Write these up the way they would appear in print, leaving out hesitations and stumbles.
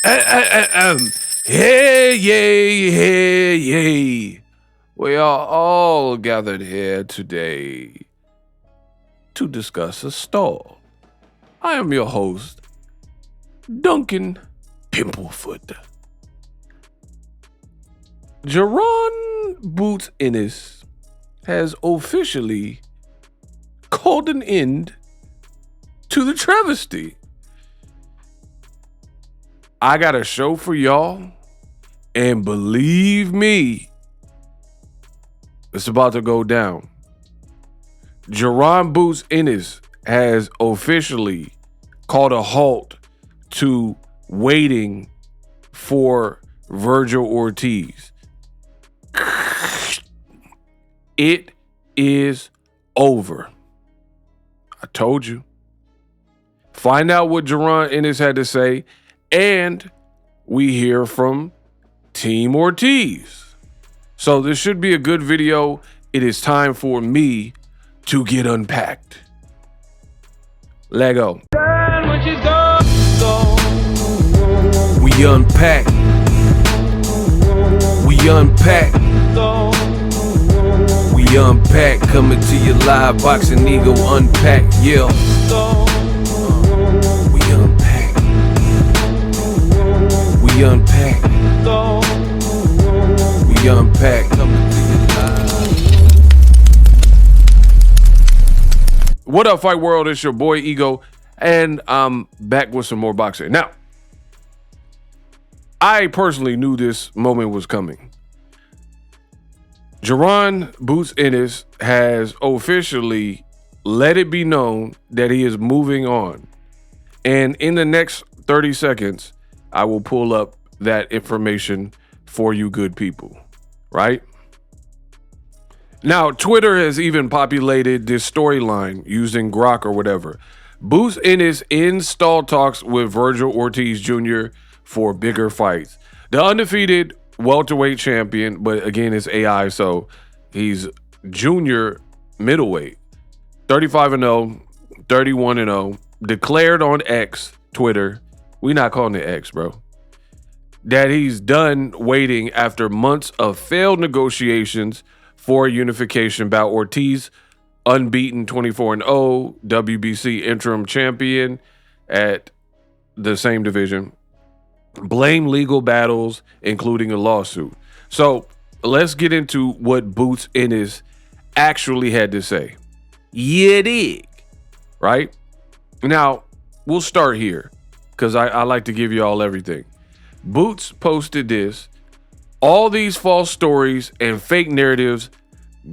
Hey, yay, hey, yay. We are all gathered here today to discuss a stall. I am your host, Duncan Pimplefoot. Jaron Boots Ennis has officially called an end to the travesty. I got a show for y'all, and believe me, it's about to go down. Jaron Boots Ennis has officially called a halt to waiting for Vergil Ortiz. It is over. I told you. Find out what Jaron Ennis had to say, and we hear from Team Ortiz. So this should be a good video. It is time for me to get unpacked. Lego. We unpack. We unpack. We unpack. Coming to you live. Boxingego unpack. Yeah. We unpack. We unpack. We unpack. Coming to you live. What up, Fight World? It's your boy Ego, and I'm back with some more boxing. Now, I personally knew this moment was coming. Jaron Boots Ennis has officially let it be known that he is moving on. And in the next 30 seconds, I will pull up that information for you good people, right? Now, Twitter has even populated this storyline using Grok or whatever. Boots Ennis in stall talks with Vergil Ortiz Jr. for bigger fights. The undefeated welterweight champion, but again, it's AI, so he's junior middleweight. 35-0, 31-0, declared on X, Twitter. We not calling it X, bro. That he's done waiting after months of failed negotiations for a unification bout. Ortiz, unbeaten 24-0, WBC interim champion at the same division. Blame legal battles, including a lawsuit. So let's get into what Boots Ennis actually had to say. Yeah, dig. Right? Now, we'll start here because I like to give you all everything. Boots posted this. All these false stories and fake narratives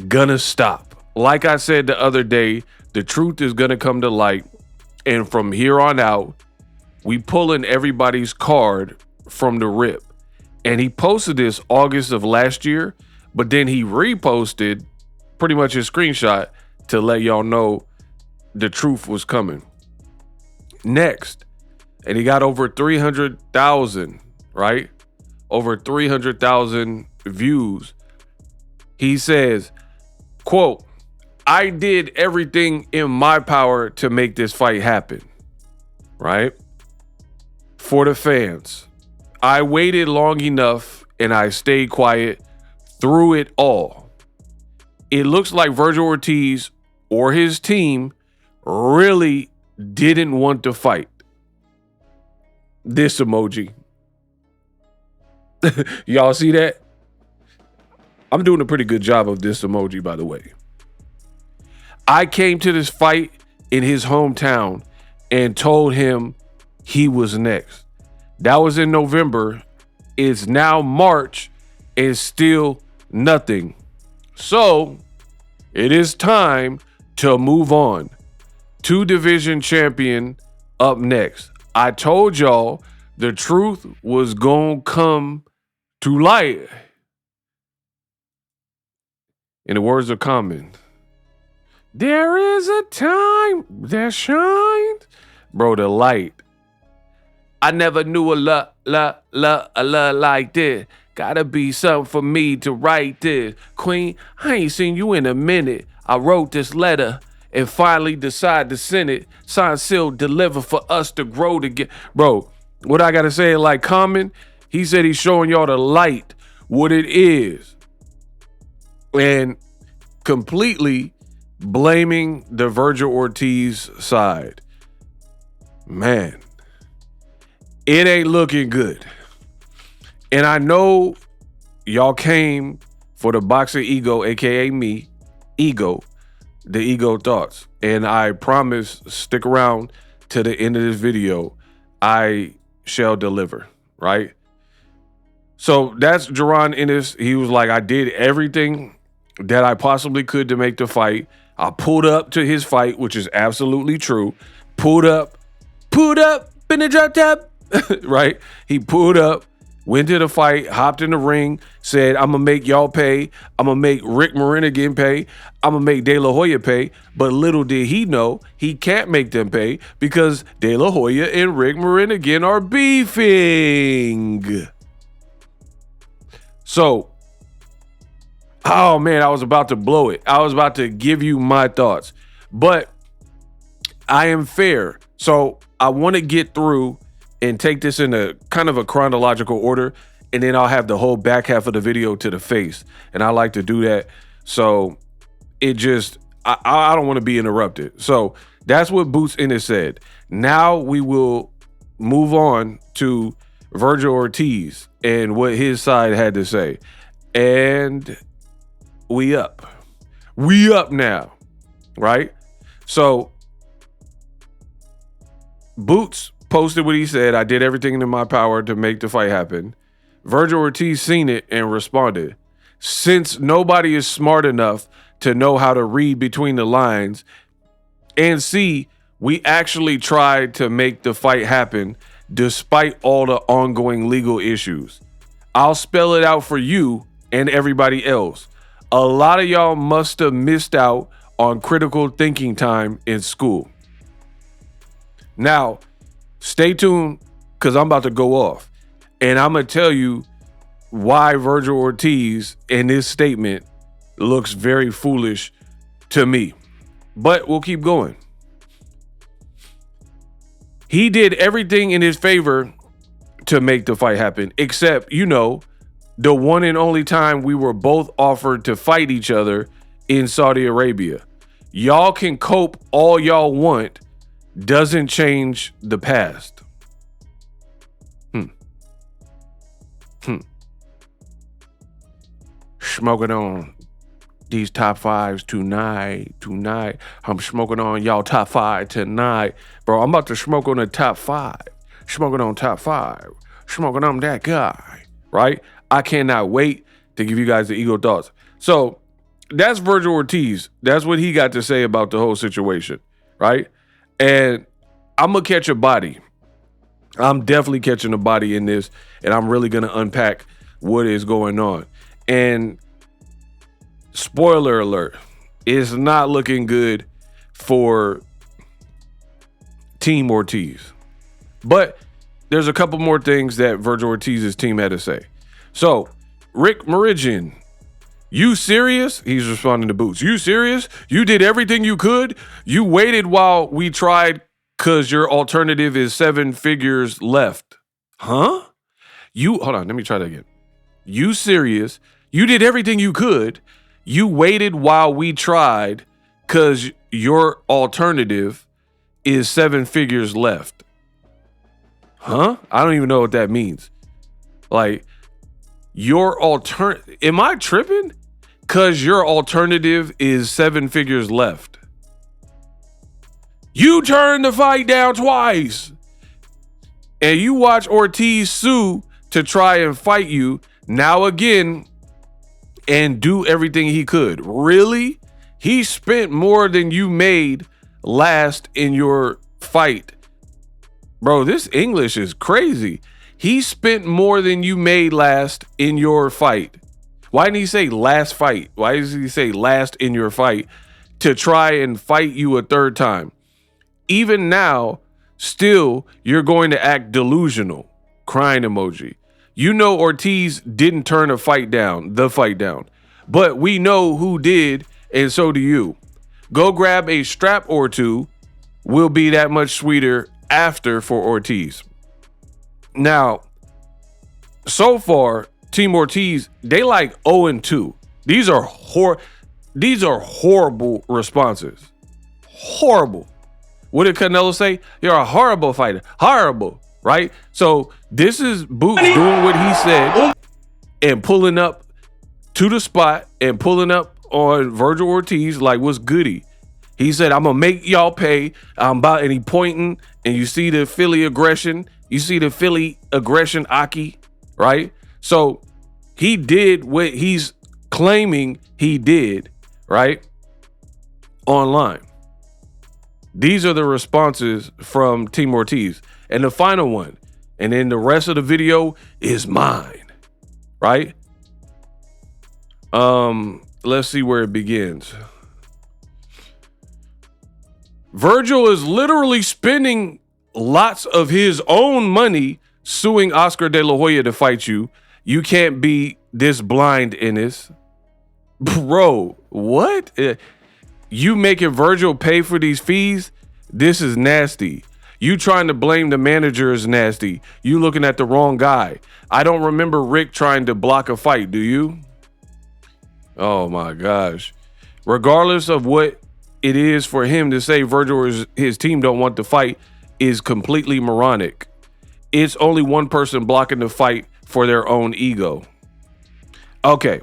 gonna stop. Like I said the other day, the truth is gonna come to light. And from here on out, we pulling everybody's card from the rip. And he posted this August of last year, but then he reposted pretty much his screenshot to let y'all know the truth was coming. Next, and he got over 300,000, right? Over 300,000 views. He says, quote, I did everything in my power to make this fight happen, right? For the fans. I waited long enough and I stayed quiet through it all. It looks like Vergil Ortiz or his team really didn't want to fight. This emoji. Y'all see that? I'm doing a pretty good job of this emoji, by the way. I came to this fight in his hometown and told him he was next. That was in November. It's now March and still nothing. So it is time to move on. 2-division champion up next. I told y'all the truth was gonna come to light. In the words of Common, there is a time that shines. Bro, the light. I never knew a love like this. Gotta be something for me to write this. Queen, I ain't seen you in a minute. I wrote this letter and finally decided to send it. Signed, sealed, deliver for us to grow together. Bro, What I gotta say, like Common, he said he's showing y'all the light, what it is. And completely blaming the Vergil Ortiz side. Man, it ain't looking good. And I know y'all came for the Boxingego, aka me, ego, the ego thoughts. And I promise, stick around to the end of this video. I shall deliver, right? So that's Jaron Ennis. He was like, I did everything that I possibly could to make the fight. I pulled up to his fight, which is absolutely true. Pulled up in the drop top, right? He pulled up, went to the fight, hopped in the ring, said, I'm going to make y'all pay. I'm going to make Rick Marinigan pay. I'm going to make De La Hoya pay. But little did he know, he can't make them pay because De La Hoya and Rick Marinigan are beefing. So, oh man, I was about to blow it. I was about to give you my thoughts. But I am fair. So I want to get through and take this in a kind of a chronological order, and then I'll have the whole back half of the video to the face. And I like to do that. So it just, I don't want to be interrupted. So that's what Boots Ennis said. Now we will move on to Vergil Ortiz and what his side had to say. And we up now, right? So Boots posted what he said. I did everything in my power to make the fight happen. Vergil Ortiz seen it and responded. Since nobody is smart enough to know how to read between the lines and see, we actually tried to make the fight happen despite all the ongoing legal issues. I'll spell it out for you and everybody else. A lot of y'all must have missed out on critical thinking time in school. Now, stay tuned because I'm about to go off. And I'm going to tell you why Vergil Ortiz in this statement looks very foolish to me. But we'll keep going. He did everything in his favor to make the fight happen, except, the one and only time we were both offered to fight each other in Saudi Arabia. Y'all can cope all y'all want, doesn't change the past. Smoking on these top fives tonight. I'm smoking on y'all top five tonight. Bro, I'm about to smoke on the top five. Smoking on top five. Smoking on that guy, right? I cannot wait to give you guys the ego thoughts. So that's Vergil Ortiz. That's what he got to say about the whole situation, right? And I'm going to catch a body. I'm definitely catching a body in this, and I'm really going to unpack what is going on. And spoiler alert, it's not looking good for Team Ortiz. But there's a couple more things that Vergil Ortiz's team had to say. So, Rick Marinigan, you serious? He's responding to Boots. You serious? You did everything you could? You waited while we tried because your alternative is 7 figures left. Huh? Hold on, let me try that again. You serious? You did everything you could. You waited while we tried because your alternative is 7 figures left. Huh? I don't even know what that means. Like, am I tripping? Because your alternative is 7 figures left. You turned the fight down twice. And you watch Ortiz sue to try and fight you now again and do everything he could. Really? He spent more than you made last in your fight. Bro, this English is crazy. He spent more than you made last in your fight. Why didn't he say last fight? Why does he say last in your fight to try and fight you a third time? Even now, still, you're going to act delusional. Crying emoji. You know Ortiz didn't turn the fight down. But we know who did, and so do you. Go grab a strap or two. Will be that much sweeter after for Ortiz. Now, so far, Team Ortiz, they like 0-2. These are horrible responses. Horrible. What did Canelo say? You're a horrible fighter. Horrible, right? So this is Boots doing what he said and pulling up to the spot and pulling up on Vergil Ortiz like, what's goody? He said, I'm going to make y'all pay. And he pointing, and you see the Philly aggression. You see the Philly aggression, Aki, right? So he did what he's claiming he did, right? Online. These are the responses from Team Ortiz. And the final one, and then the rest of the video is mine, right? Let's see where it begins. Vergil is literally spending lots of his own money suing Oscar De La Hoya to fight you. You can't be this blind, Ennis. Bro, what? You making Vergil pay for these fees? This is nasty. You trying to blame the manager is nasty. You looking at the wrong guy. I don't remember Rick trying to block a fight, do you? Oh my gosh. Regardless of what it is for him to say Vergil or his team don't want the fight is completely moronic. It's only one person blocking the fight for their own ego. Okay,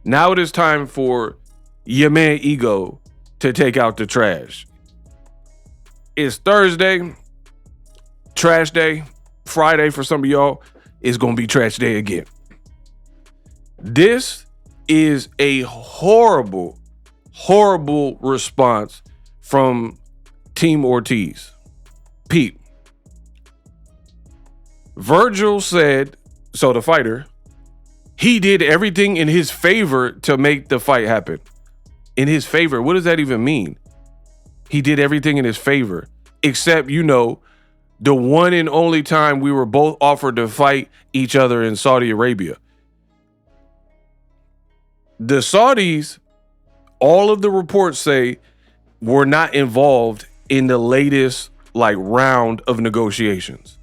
now it is time for your man Ego to take out the trash. It's Thursday, trash day. Friday for some of y'all is going to be trash day again. This is a horrible response from Team Ortiz. Pete. Vergil said, so the fighter, he did everything in his favor to make the fight happen. In his favor, what does that even mean? He did everything in his favor, except, the one and only time we were both offered to fight each other in Saudi Arabia. The Saudis, all of the reports say, were not involved in the latest round of negotiations,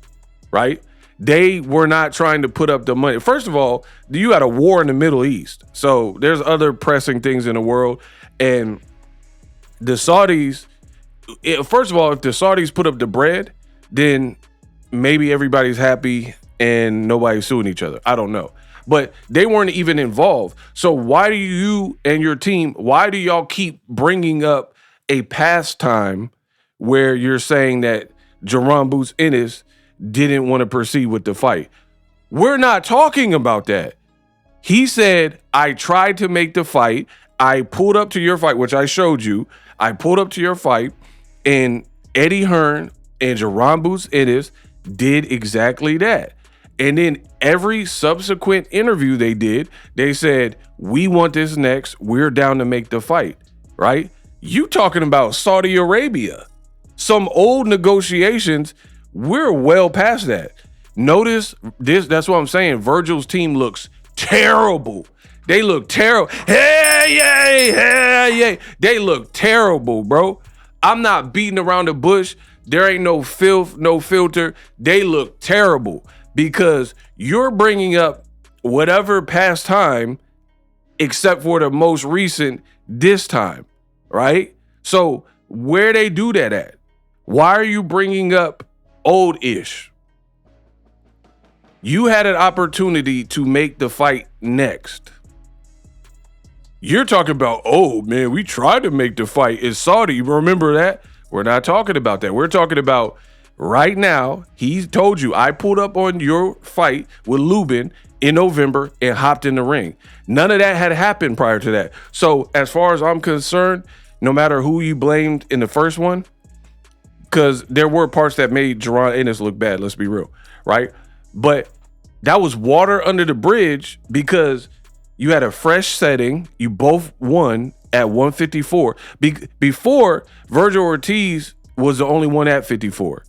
right? They were not trying to put up the money. First of all, you got a war in the Middle East. So there's other pressing things in the world. And the Saudis, first of all, if the Saudis put up the bread, then maybe everybody's happy and nobody's suing each other. I don't know. But they weren't even involved. So why do you and your team, why do y'all keep bringing up a pastime where you're saying that Jaron Boots Ennis didn't want to proceed with the fight? We're not talking about that. He said, I tried to make the fight. I pulled up to your fight, which I showed you. I pulled up to your fight, and Eddie Hearn and Jaron Boots Ennis did exactly that. And then every subsequent interview they did, they said, we want this next. We're down to make the fight, right? You talking about Saudi Arabia. Some old negotiations, we're well past that. Notice this, that's what I'm saying. Vergil's team looks terrible. They look terrible. Hey. They look terrible, bro. I'm not beating around the bush. There ain't no filth, no filter. They look terrible because you're bringing up whatever past time except for the most recent this time, right? So where they do that at? Why are you bringing up old-ish? You had an opportunity to make the fight next. You're talking about, oh, man, we tried to make the fight. It's Saudi. Remember that? We're not talking about that. We're talking about right now. He told you, I pulled up on your fight with Lubin in November and hopped in the ring. None of that had happened prior to that. So as far as I'm concerned, no matter who you blamed in the first one, because there were parts that made Jaron Ennis look bad, let's be real, right? But that was water under the bridge because you had a fresh setting. You both won at 154. Before, Vergil Ortiz was the only one at 54.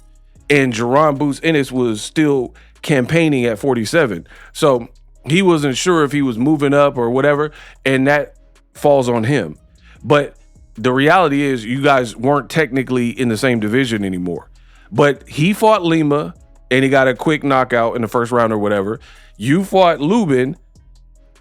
And Jaron Boots Ennis was still campaigning at 47. So he wasn't sure if he was moving up or whatever. And that falls on him. But the reality is you guys weren't technically in the same division anymore. But he fought Lima and he got a quick knockout in the first round or whatever. You fought Lubin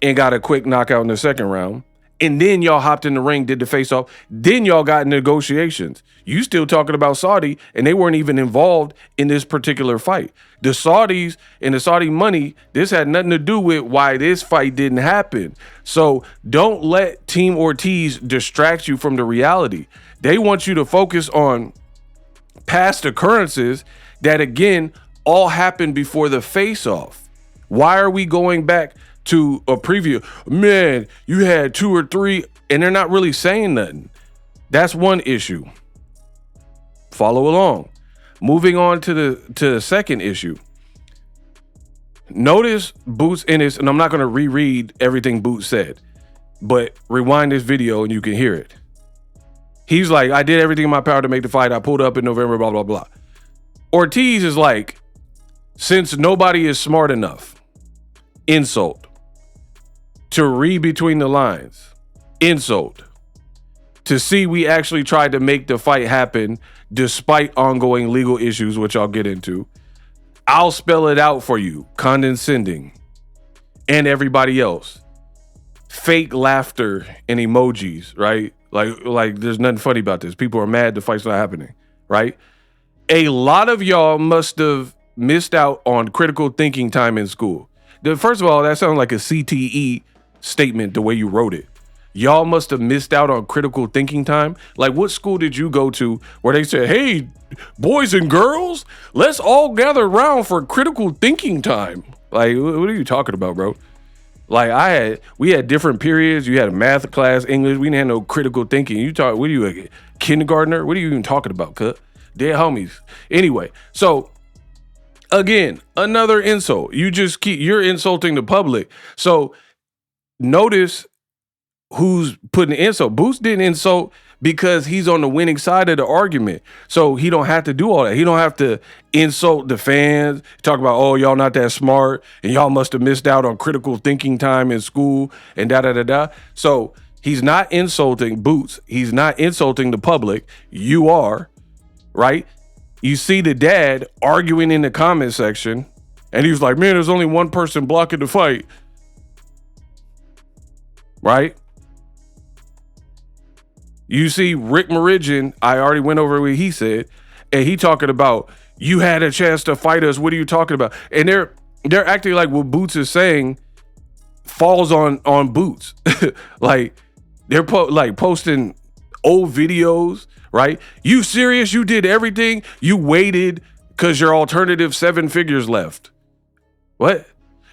and got a quick knockout in the second round. And then y'all hopped in the ring, did the face-off. Then y'all got negotiations. You still talking about Saudi, and they weren't even involved in this particular fight. The Saudis and the Saudi money, this had nothing to do with why this fight didn't happen. So don't let Team Ortiz distract you from the reality. They want you to focus on past occurrences that, again, all happened before the face-off. Why are we going back to a preview? Man, you had 2 or 3, and they're not really saying nothing. That's one issue. Follow along. Moving on to the second issue. Notice Boots Ennis, and I'm not going to reread everything Boots said, but rewind this video and you can hear it. He's like, I did everything in my power to make the fight. I pulled up in November, blah, blah, blah. Ortiz is like, since nobody is smart enough, insult. To read between the lines, insult. To see we actually tried to make the fight happen despite ongoing legal issues, which I'll get into. I'll spell it out for you. Condescending. And everybody else. Fake laughter and emojis, right? Like there's nothing funny about this. People are mad the fight's not happening, right? A lot of y'all must have missed out on critical thinking time in school. First of all, that sounds like a CTE statement the way you wrote it. Y'all must have missed out on critical thinking time. Like, what school did you go to where they said, hey, boys and girls, let's all gather around for critical thinking time? Like, what are you talking about, bro? Like, we had different periods. You had a math class, English. We didn't have no critical thinking. What are you, a kindergartner? What are you even talking about, cut? Dead homies. Anyway, so again, another insult. You're insulting the public. So notice who's putting the insult. Boots didn't insult because he's on the winning side of the argument. So he don't have to do all that. He don't have to insult the fans, talk about, oh, y'all not that smart, and y'all must have missed out on critical thinking time in school, and da-da-da-da. So he's not insulting Boots. He's not insulting the public. You are, right? You see the dad arguing in the comment section, and he was like, man, there's only one person blocking the fight. Right? You see Rick Meridian, I already went over what he said, and he talking about, you had a chance to fight us. What are you talking about? And they're acting like what Boots is saying falls on Boots. Like, they're posting old videos, right? You serious? You did everything? You waited because your alternative 7 figures left. What?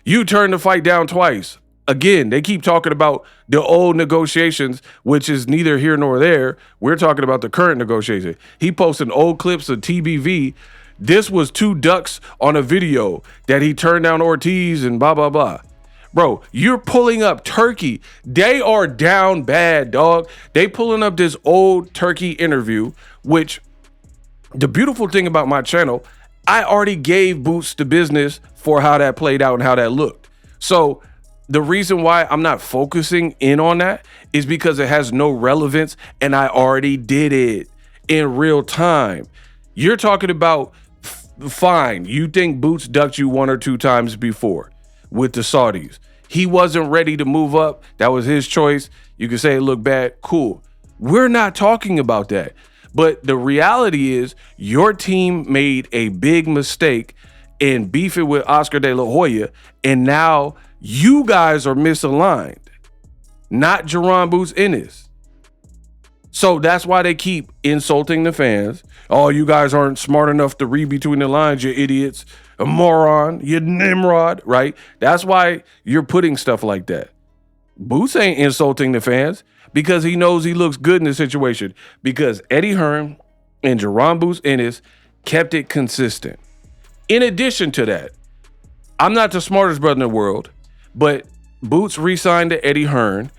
You turned the fight down twice. Again, they keep talking about the old negotiations, which is neither here nor there. We're talking about the current negotiation. He posted old clips of TBV. This was 2 ducks on a video that he turned down Ortiz and blah, blah, blah. Bro, you're pulling up Turkey. They are down bad, dog. They pulling up this old Turkey interview, which the beautiful thing about my channel, I already gave Boots the business for how that played out and how that looked. So the reason why I'm not focusing in on that is because it has no relevance and I already did it in real time. You're talking about, fine, you think Boots ducked you 1 or 2 times before with the Saudis. He wasn't ready to move up. That was his choice. You can say it looked bad. Cool. We're not talking about that. But the reality is your team made a big mistake in beefing with Oscar De La Hoya, and now you guys are misaligned, not Jaron Boots Ennis. So that's why they keep insulting the fans. Oh, you guys aren't smart enough to read between the lines, you idiots, a moron, you Nimrod, right? That's why you're putting stuff like that. Boots ain't insulting the fans because he knows he looks good in the situation, because Eddie Hearn and Jaron Boots Ennis kept it consistent. In addition to that, I'm not the smartest brother in the world, but Boots re-signed to Eddie Hearn.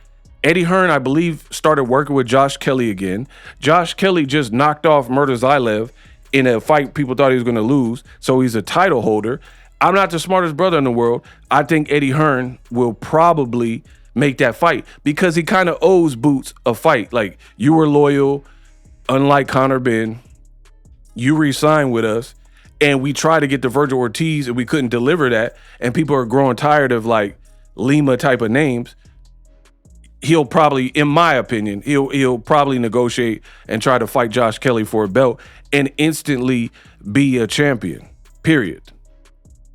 Eddie Hearn, I believe, started working with Josh Kelly again. Josh Kelly just knocked off Murtazaev in a fight people thought he was going to lose, so he's a title holder. I'm not the smartest brother in the world. I think Eddie Hearn will probably make that fight because he kind of owes Boots a fight. Like, you were loyal, unlike Conor Ben. You re-signed with us, and we tried to get the Vergil Ortiz and we couldn't deliver that, and people are growing tired of like Lima type of names, he'll probably, in my opinion, he'll probably negotiate and try to fight Josh Kelly for a belt and instantly be a champion, period.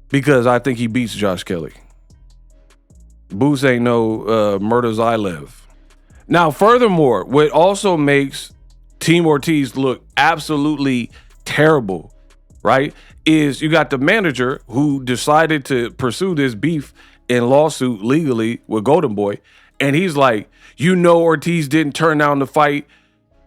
Because I think he beats Josh Kelly. Boots ain't no Murder's Ilev. Now, furthermore, what also makes Team Ortiz look absolutely terrible, right, is you got the manager who decided to pursue this beef and lawsuit legally with Golden Boy, and he's like, Ortiz didn't turn down the fight,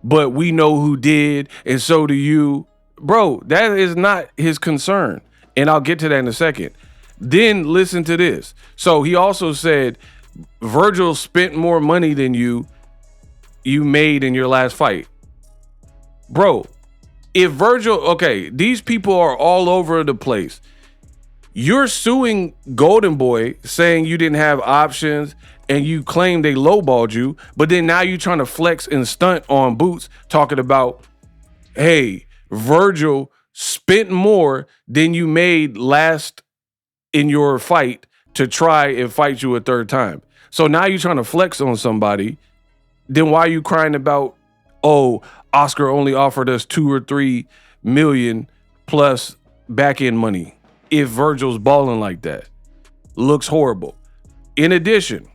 but we know who did, and so do you. Bro, that is not his concern, and I'll get to that in a second. Then listen to this. So he also said Vergil spent more money than you made in your last fight. Bro, if Vergil, okay, these people are all over the place. You're suing Golden Boy saying you didn't have options and you claim they lowballed you, but then now you're trying to flex and stunt on Boots talking about, hey, Vergil spent more than you made last in your fight to try and fight you a third time. So now you're trying to flex on somebody. Then why are you crying about, oh, Oscar only offered us 2 or 3 million plus back end money if Vergil's balling like that? Looks horrible. In addition,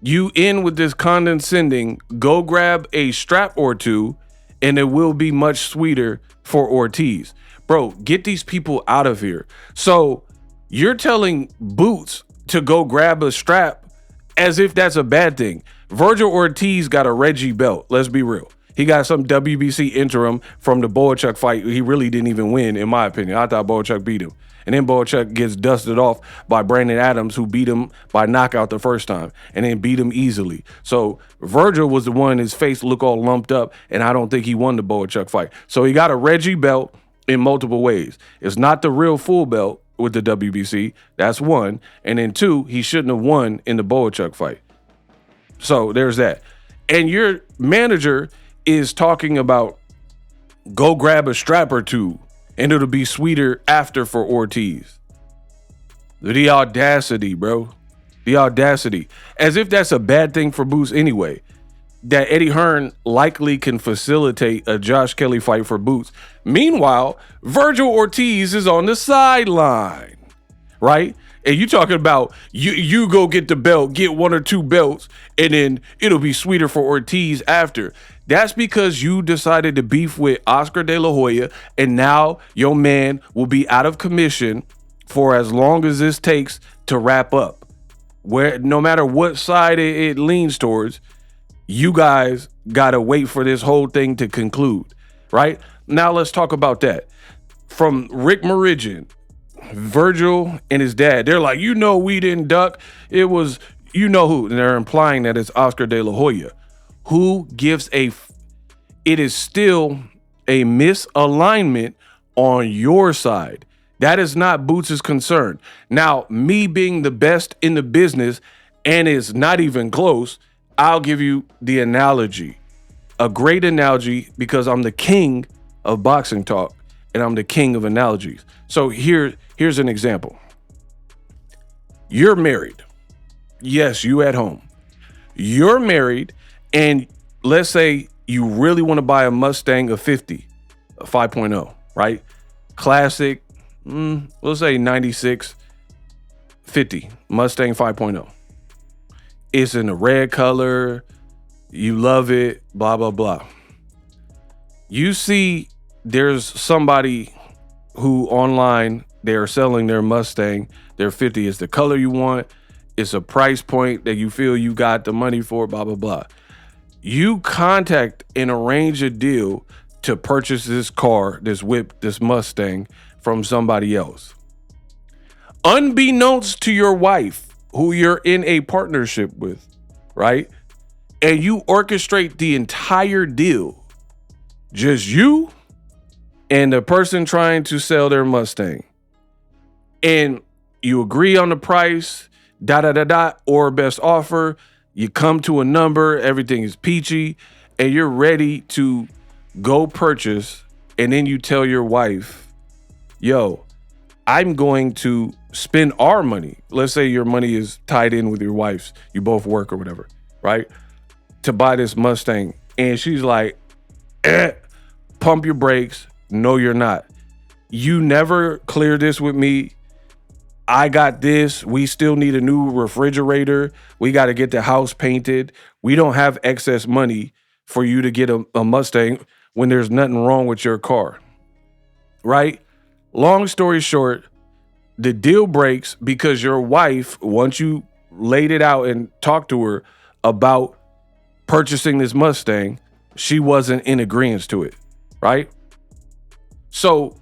you end with this condescending, go grab a strap or two and it will be much sweeter for Ortiz. Bro, get these people out of here. So you're telling Boots to go grab a strap as if that's a bad thing. Vergil Ortiz got a Reggie belt. Let's be real. He got some WBC interim from the Boychuk fight. He really didn't even win, in my opinion. I thought Boychuk beat him. And then Boychuk gets dusted off by Brandon Adams, who beat him by knockout the first time and then beat him easily. So Vergil was the one, his face looked all lumped up, and I don't think he won the Boychuk fight. So he got a Reggie belt in multiple ways. It's not the real full belt with the WBC. That's one. And then 2, he shouldn't have won in the Boychuk fight. So there's that. And your manager is talking about go grab a strap or two and it'll be sweeter after for Ortiz. The audacity, bro. The audacity. As if that's a bad thing for Boots anyway. That Eddie Hearn likely can facilitate a Josh Kelly fight for Boots. Meanwhile, Vergil Ortiz is on the sideline, right? And you talking about you go get the belt, get 1 or 2 belts, and then it'll be sweeter for Ortiz after. That's because you decided to beef with Oscar De La Hoya, and now your man will be out of commission for as long as this takes to wrap up. Where no matter what side it leans towards, you guys gotta wait for this whole thing to conclude, right? Now let's talk about that. From Rick Meridian, Vergil and his dad, they're like, we didn't duck. It was, who. And they're implying that it's Oscar De La Hoya. Who gives it is still a misalignment on your side. That is not Boots' concern. Now, me being the best in the business, and it's not even close, I'll give you the analogy. A great analogy, because I'm the king of boxing talk and I'm the king of analogies. So here's an example. You're married. Yes, you at home. You're married, and let's say you really want to buy a Mustang, a 50, a 5.0, right? Classic, let's say 96, 50, Mustang 5.0. It's in a red color. You love it, blah, blah, blah. You see there's somebody who online, they're selling their Mustang, their 50 is the color you want. It's a price point that you feel you got the money for, blah, blah, blah. You contact and arrange a deal to purchase this car, this whip, this Mustang from somebody else. Unbeknownst to your wife, who you're in a partnership with, right? And you orchestrate the entire deal. Just you and the person trying to sell their Mustang. And you agree on the price, or best offer. You come to a number, everything is peachy, and you're ready to go purchase. And then you tell your wife, yo, I'm going to spend our money. Let's say your money is tied in with your wife's, you both work or whatever, right? To buy this Mustang. And she's like, pump your brakes. No, you're not. You never cleared this with me. I got this. We still need a new refrigerator. We got to get the house painted. We don't have excess money for you to get a Mustang when there's nothing wrong with your car, right? Long story short, the deal breaks because your wife, once you laid it out and talked to her about purchasing this Mustang, she wasn't in agreement to it, right? So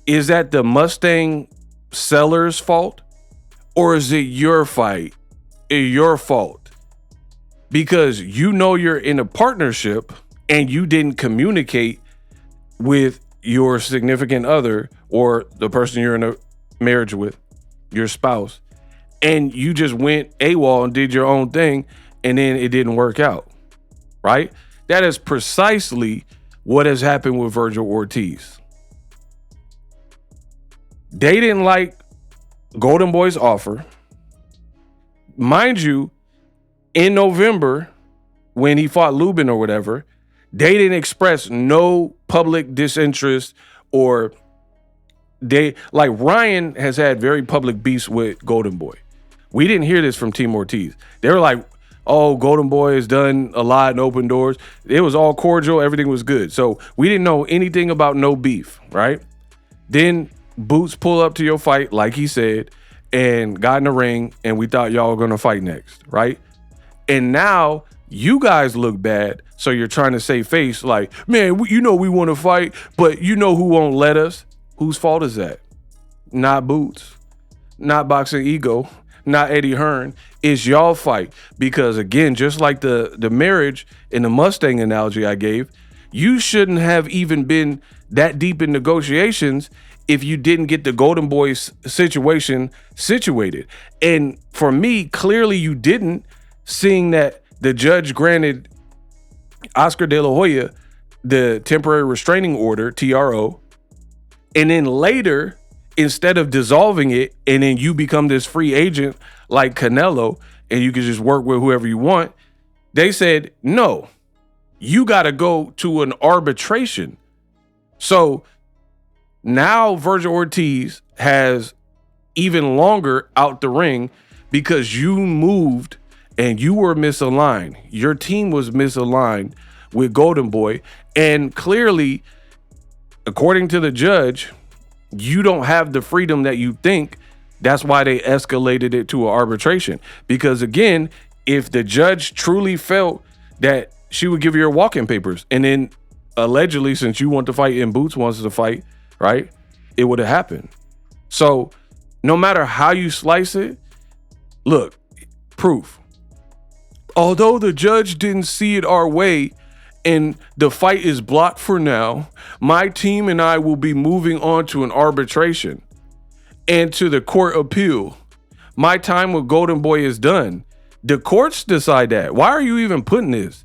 is that the Mustang seller's fault, or is it your fight? Your fault? Because you know you're in a partnership and you didn't communicate with your significant other or the person you're in a marriage with, your spouse, and you just went AWOL and did your own thing, and then it didn't work out, right? That is precisely what has happened with Vergil Ortiz. They didn't like Golden Boy's offer. Mind you, in November, when he fought Lubin or whatever, they didn't express no public disinterest, or they, like, Ryan has had very public beefs with Golden Boy. We didn't hear this from Team Ortiz. They were like, oh, Golden Boy has done a lot and open doors. It was all cordial. Everything was good. So we didn't know anything about no beef, right? Then Boots pull up to your fight, like he said, and got in the ring, and we thought y'all were going to fight next, right? And now you guys look bad, so you're trying to save face, like, man, you know we want to fight, but you know who won't let us? Whose fault is that? Not Boots, not Boxingego, not Eddie Hearn. It's y'all fight. Because again, just like the marriage and the Mustang analogy I gave, you shouldn't have even been that deep in negotiations if you didn't get the Golden Boys situation situated. And for me, clearly you didn't, seeing that the judge granted Oscar De La Hoya the temporary restraining order, TRO, and then later, instead of dissolving it and then you become this free agent like Canelo and you can just work with whoever you want, they said, no, you got to go to an arbitration. So now Vergil Ortiz has even longer out the ring because you moved and you were misaligned. Your team was misaligned with Golden Boy. And clearly, according to the judge, you don't have the freedom that you think. That's why they escalated it to an arbitration. Because again, if the judge truly felt that she would give you your walk-in papers, and then allegedly, since you want to fight and Boots wants to fight, right, it would have happened. So no matter how you slice it, look, proof. Although the judge didn't see it our way and the fight is blocked for now, my team and I will be moving on to an arbitration and to the court appeal. My time with Golden Boy is done. The courts decide that. Why are you even putting this?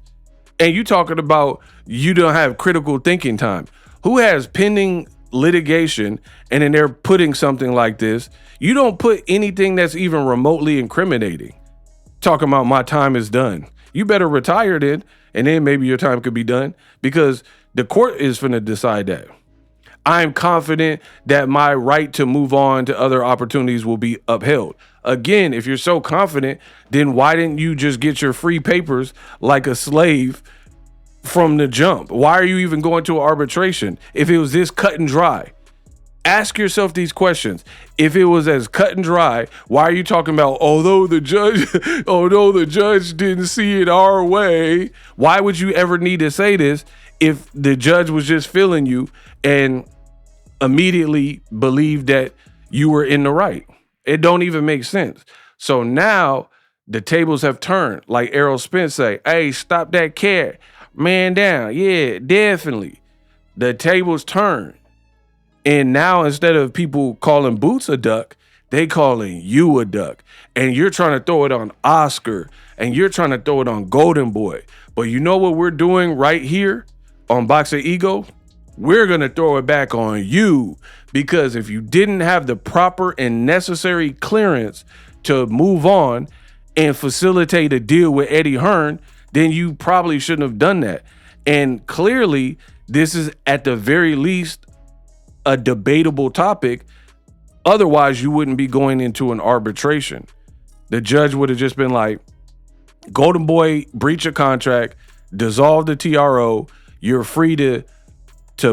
And you talking about you don't have critical thinking time. Who has pending litigation and then they're putting something like this? You don't put anything that's even remotely incriminating. Talking about my time is done. You better retire then, and then maybe your time could be done, because the court is finna decide that. I'm confident that my right to move on to other opportunities will be upheld. Again, if you're so confident, then why didn't you just get your free papers like a slave from the jump? Why are you even going to arbitration if it was this cut and dry? Ask yourself these questions. If it was as cut and dry, why are you talking about, although the judge didn't see it our way? Why would you ever need to say this if the judge was just feeling you and immediately believed that you were in the right? It don't even make sense. So now the tables have turned. Like Errol Spence say, hey, stop that cat. Man down. Yeah, definitely. The tables turn. And now instead of people calling Boots a duck, they calling you a duck. And you're trying to throw it on Oscar. And you're trying to throw it on Golden Boy. But you know what we're doing right here on Boxingego? we're going to throw it back on you, because if you didn't have the proper and necessary clearance to move on and facilitate a deal with Eddie Hearn, then you probably shouldn't have done that. And clearly, this is at the very least a debatable topic. Otherwise, you wouldn't be going into an arbitration. The judge would have just been like, Golden Boy, breach a contract, dissolve the TRO, you're free to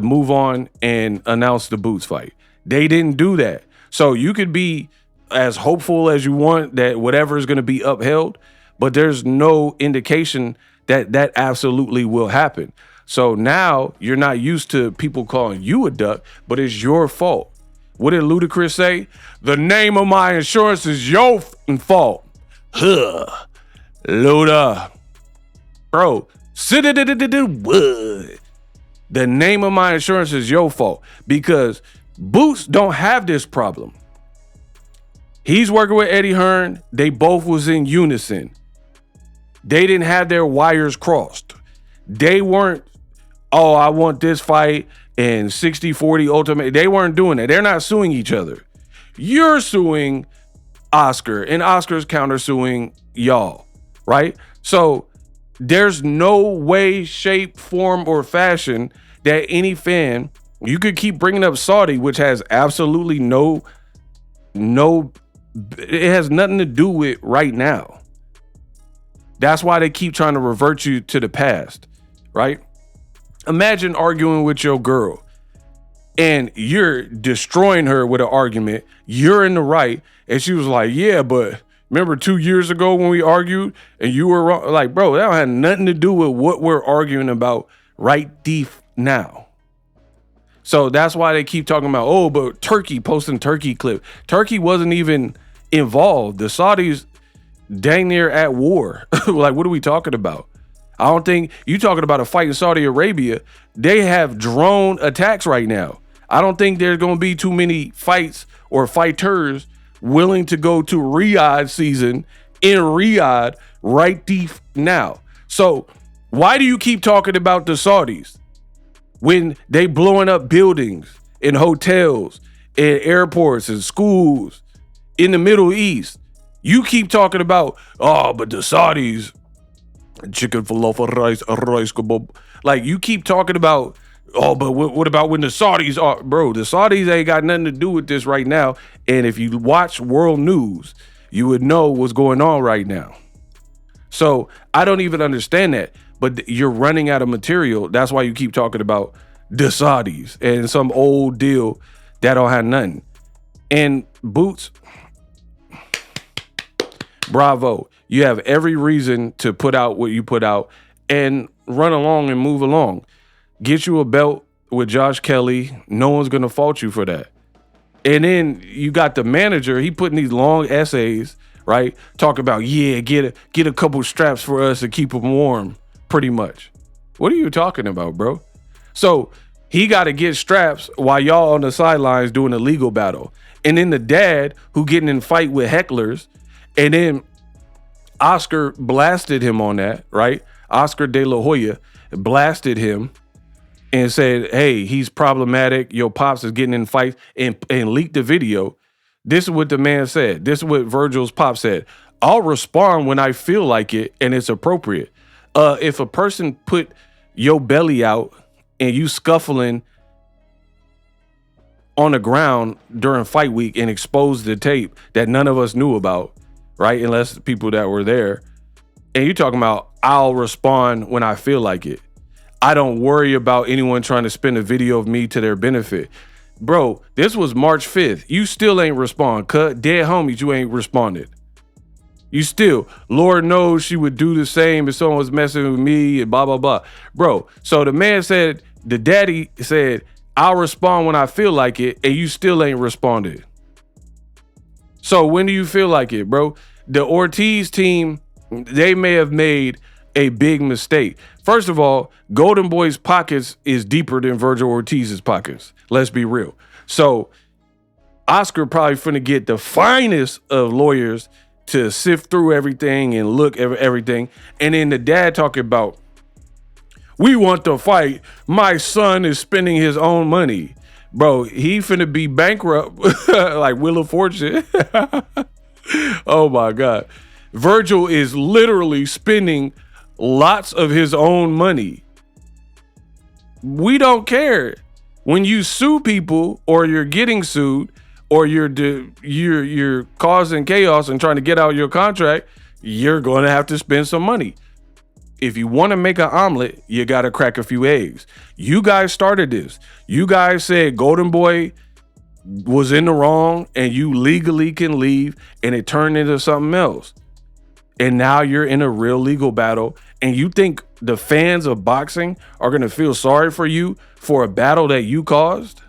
move on and announce the Boots fight. They didn't do that. So you could be as hopeful as you want that whatever is going to be upheld, but there's no indication that that absolutely will happen. So now you're not used to people calling you a duck, but it's your fault. What did Ludacris say? The name of my insurance is your fault. Huh. Luda. Bro, the name of my insurance is your fault, because Boots don't have this problem. He's working with Eddie Hearn. They both was in unison. They didn't have their wires crossed. They weren't, oh, I want this fight and 60-40 ultimate. They weren't doing that. They're not suing each other. You're suing Oscar, and Oscar's countersuing y'all, right? So there's no way, shape, form, or fashion that any fan, you could keep bringing up Saudi, which has absolutely no, it has nothing to do with right now. That's why they keep trying to revert you to the past, right? Imagine arguing with your girl and you're destroying her with an argument. You're in the right. And she was like, yeah, but remember 2 years ago when we argued and you were wrong? Like, bro, that don't have nothing to do with what we're arguing about right deep now. So that's why they keep talking about, oh, but Turkey posting Turkey clip. Turkey wasn't even involved. The Saudis dang near at war. Like, what are we talking about? I don't think you talking about a fight in Saudi Arabia. They have drone attacks right now. I don't think there's going to be too many fights or fighters willing to go to Riyadh season in Riyadh right deep now. So why do you keep talking about the Saudis when they blowing up buildings and hotels and airports and schools in the Middle East? You keep talking about, oh, but the Saudis, chicken falafel, rice kebab. Like, you keep talking about, oh, but what about when the Saudis are, bro, the Saudis ain't got nothing to do with this right now. And if you watch world news, you would know what's going on right now. So I don't even understand that, but you're running out of material. That's why you keep talking about the Saudis and some old deal that don't have nothing. And Boots, bravo. You have every reason to put out what you put out and run along and move along. Get you a belt with Josh Kelly. No one's going to fault you for that. And then you got the manager. He putting these long essays, right? Talk about, yeah, get a couple straps for us to keep them warm, pretty much. What are you talking about, bro? So he got to get straps while y'all on the sidelines doing a legal battle. And then the dad who getting in fight with hecklers. And then Oscar blasted him on that, right? Oscar De La Hoya blasted him and said, hey, he's problematic. Your pops is getting in fights, and leaked the video. This is what the man said. This is what Vergil's pop said. I'll respond when I feel like it and it's appropriate. If a person put your belly out and you scuffling on the ground during fight week and exposed the tape that none of us knew about, right? Unless the people that were there. And you're talking about, I'll respond when I feel like it. I don't worry about anyone trying to spin a video of me to their benefit. Bro, this was March 5th. You still ain't respond. Cut. Dead homies, you ain't responded. You still, Lord knows she would do the same if someone was messing with me and blah, blah, blah. Bro, so the man said, the daddy said, I'll respond when I feel like it, and you still ain't responded. So when do you feel like it, bro? The Ortiz team, they may have made a big mistake. First of all, Golden Boy's pockets is deeper than Vergil Ortiz's pockets. Let's be real. So Oscar probably finna get the finest of lawyers to sift through everything and look at everything. And then the dad talking about, We want to fight. My son is spending his own money. Bro, he finna be bankrupt like Wheel of Fortune. Oh my God. Vergil is literally spending lots of his own money. We don't care. When you sue people or you're getting sued or you're causing chaos and trying to get out your contract, you're going to have to spend some money. If you want to make an omelet, you got to crack a few eggs. You guys started this. You guys said Golden Boy was in the wrong and you legally can leave, and it turned into something else. And now you're in a real legal battle, and you think the fans of boxing are going to feel sorry for you for a battle that you caused?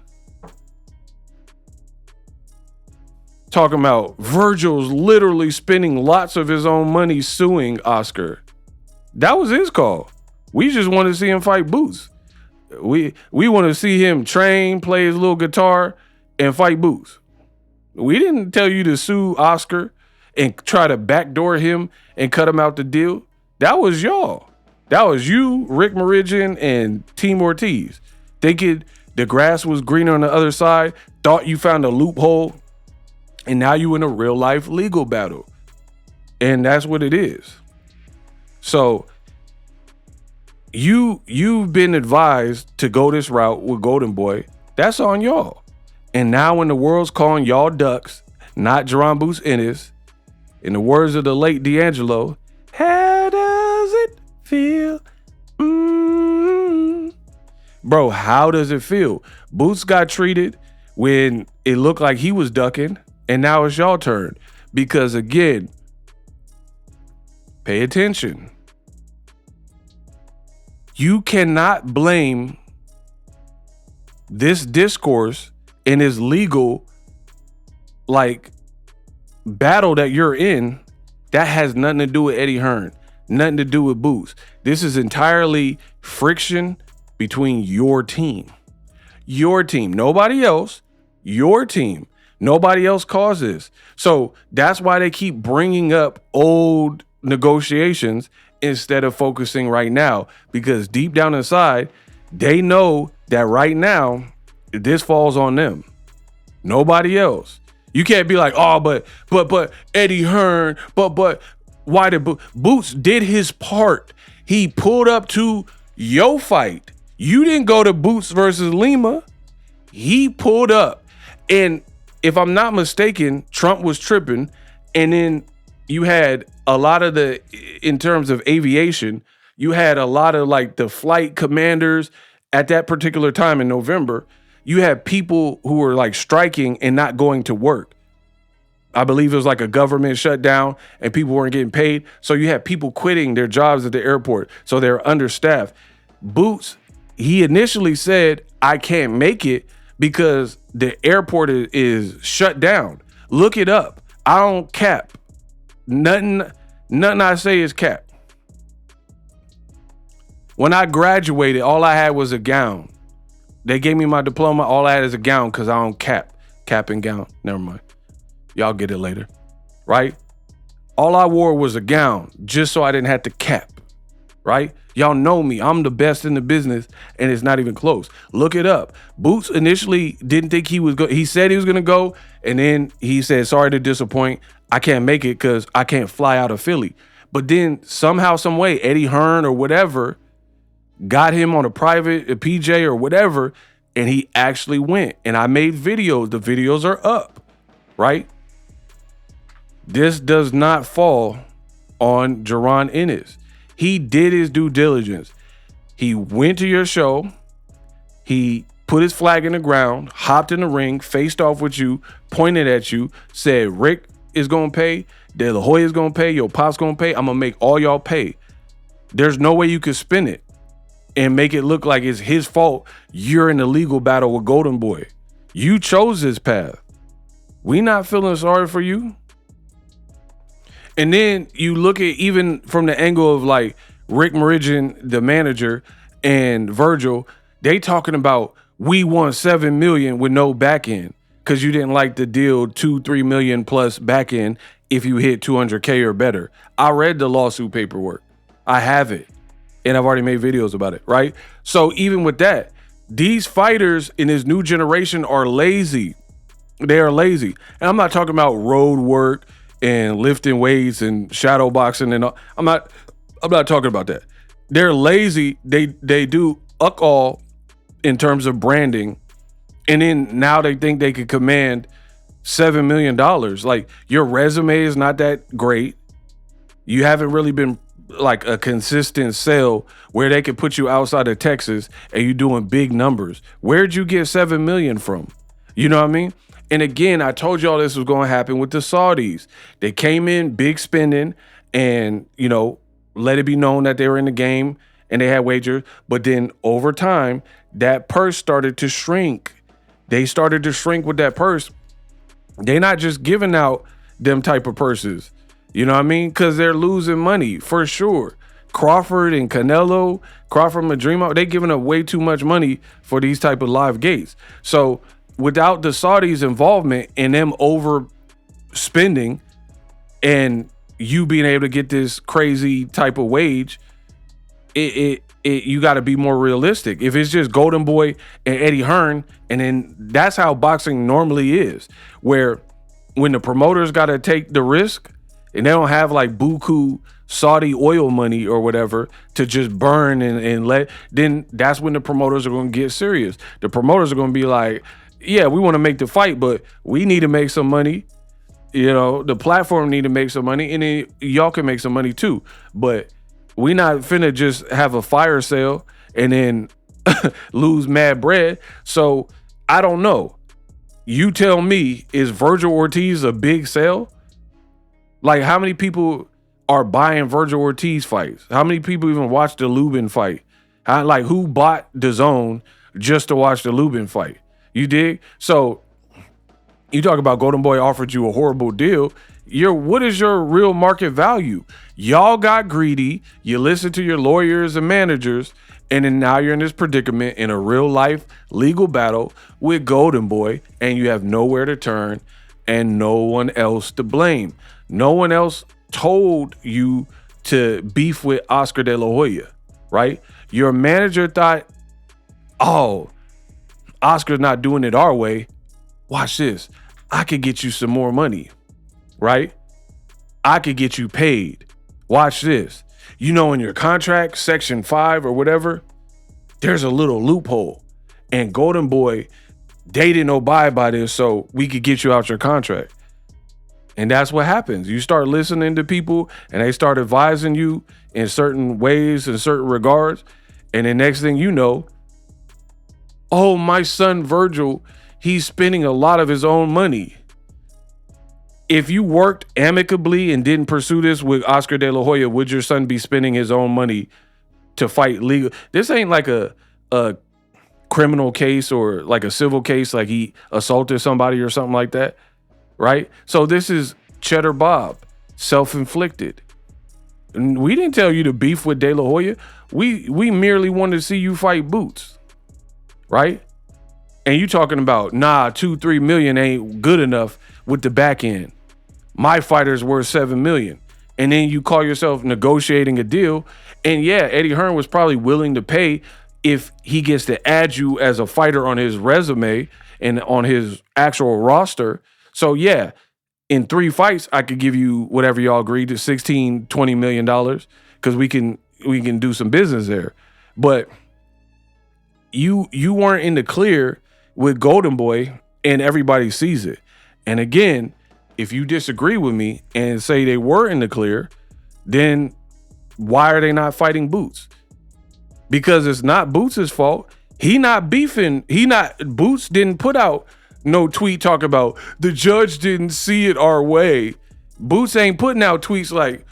Talking about Vergil's literally spending lots of his own money suing Oscar. That was his call. We just want to see him fight Boots. We want to see him train, play his little guitar, and fight Boots. We didn't tell you to sue Oscar and try to backdoor him and cut him out the deal. That was y'all. That was you, Rick Meridian, and Team Ortiz. Thinking the grass was greener on the other side, thought you found a loophole, and now you in a real life legal battle. And that's what it is. So you've been advised to go this route with Golden Boy. That's on y'all. And now when the world's calling y'all ducks, not Jaron Boots Ennis, in the words of the late D'Angelo, how does it feel? Bro, how does it feel? Boots got treated when it looked like he was ducking, and now it's y'all turn. Because again, pay attention. You cannot blame this discourse and this legal battle that you're in. That has nothing to do with Eddie Hearn, nothing to do with Boots. This is entirely friction between your team. Your team, nobody else. Your team, nobody else caused this. So that's why they keep bringing up old negotiations instead of focusing right now, because deep down inside, they know that right now, this falls on them. Nobody else. You can't be like, oh, but Eddie Hearn, but why did Boots did his part? He pulled up to your fight. You didn't go to Boots versus Lima. He pulled up. And if I'm not mistaken, Trump was tripping. And then you had a lot of in terms of aviation, you had a lot of the flight commanders at that particular time in November. You had people who were striking and not going to work. I believe it was a government shutdown and people weren't getting paid. So you had people quitting their jobs at the airport. So they're understaffed. Boots, he initially said, I can't make it because the airport is shut down. Look it up. I don't cap. Nothing I say is cap. When I graduated, all I had was a gown. They gave me my diploma. All I had is a gown because I don't cap. Cap and gown. Never mind. Y'all get it later. Right? All I wore was a gown just so I didn't have to cap. Right? Y'all know me. I'm the best in the business, and it's not even close. Look it up. Boots initially didn't think he was going. He said he was going to go, and then he said, sorry to disappoint. I can't make it because I can't fly out of Philly. But then somehow, some way, Eddie Hearn or whatever got him on a PJ or whatever, and he actually went. And I made videos. The videos are up, right? This does not fall on Jaron Ennis. He did his due diligence. He went to your show. He put his flag in the ground, hopped in the ring, faced off with you, pointed at you, said, Rick is going to pay, De La Hoya is going to pay, your pop's going to pay. I'm going to make all y'all pay. There's no way you could spin it and make it look like it's his fault. You're in a legal battle with Golden Boy. You chose this path. We not feeling sorry for you. And then you look at even from the angle of Rick Meridian, the manager, and Vergil, they talking about we won $7 million with no back end because you didn't like the deal $2-3 million plus back end if you hit $200K or better. I read the lawsuit paperwork. I have it. and I've already made videos about it, right? So even with that, these fighters in this new generation are lazy. They are lazy. And I'm not talking about road work and lifting weights and shadow boxing and all. I'm not talking about that. They're lazy. They do all in terms of branding. And then now they think they could command $7 million. Like, your resume is not that great. You haven't really been like a consistent sale where they could put you outside of Texas and you doing big numbers. Where'd you get 7 million from? You know what I mean? And again, I told y'all this was going to happen with the Saudis. They came in big spending and, you know, let it be known that they were in the game and they had wagers. But then over time, that purse started to shrink. They started to shrink with that purse. They're not just giving out them type of purses. You know what I mean? Because they're losing money for sure. Crawford and Canelo, Crawford and Madrimo, they giving up way too much money for these type of live gates. So without the Saudis' involvement and them overspending and you being able to get this crazy type of wage, you got to be more realistic. If it's just Golden Boy and Eddie Hearn, and then that's how boxing normally is, where when the promoters got to take the risk and they don't have like buku Saudi oil money or whatever to just burn and let, then that's when the promoters are going to get serious. The promoters are going to be like, yeah, we want to make the fight, but we need to make some money. You know, the platform need to make some money, and then y'all can make some money too. But we not finna just have a fire sale and then lose mad bread. So I don't know. You tell me, is Vergil Ortiz a big sale? Like, how many people are buying Vergil Ortiz fights? How many people even watch the Lubin fight? Who bought DAZN just to watch the Lubin fight? You dig? So you talk about Golden Boy offered you a horrible deal. What is your real market value? Y'all got greedy. You listen to your lawyers and managers, and then now you're in this predicament in a real life legal battle with Golden Boy, and you have nowhere to turn and no one else to blame. No one else told you to beef with Oscar De La Hoya, right? Your manager thought, oh, Oscar's not doing it our way. Watch this. I could get you some more money, right? I could get you paid. Watch this. You know, in your contract, section 5 or whatever, there's a little loophole. And Golden Boy, they didn't abide by this, so we could get you out your contract. And that's what happens. You start listening to people and they start advising you in certain ways, in certain regards. And the next thing you know, oh, my son Vergil, he's spending a lot of his own money. If you worked amicably and didn't pursue this with Oscar De La Hoya, would your son be spending his own money to fight legal? This ain't like a criminal case or like a civil case, like he assaulted somebody or something like that, right? So this is Cheddar Bob, self-inflicted. And we didn't tell you to beef with De La Hoya. We merely wanted to see you fight Boots, right? And you talking about, 2-3 million ain't good enough with the back end. My fighter's worth 7 million. And then you call yourself negotiating a deal. And yeah, Eddie Hearn was probably willing to pay if he gets to add you as a fighter on his resume and on his actual roster. So yeah, in 3 fights, I could give you whatever y'all agreed to, $16-20 million, because we can do some business there. But you weren't in the clear with Golden Boy, and everybody sees it. And again, if you disagree with me and say they were in the clear, then why are they not fighting Boots? Because it's not Boots' fault. He not beefing. Boots didn't put out no tweet talking about the judge didn't see it our way. Boots ain't putting out tweets like,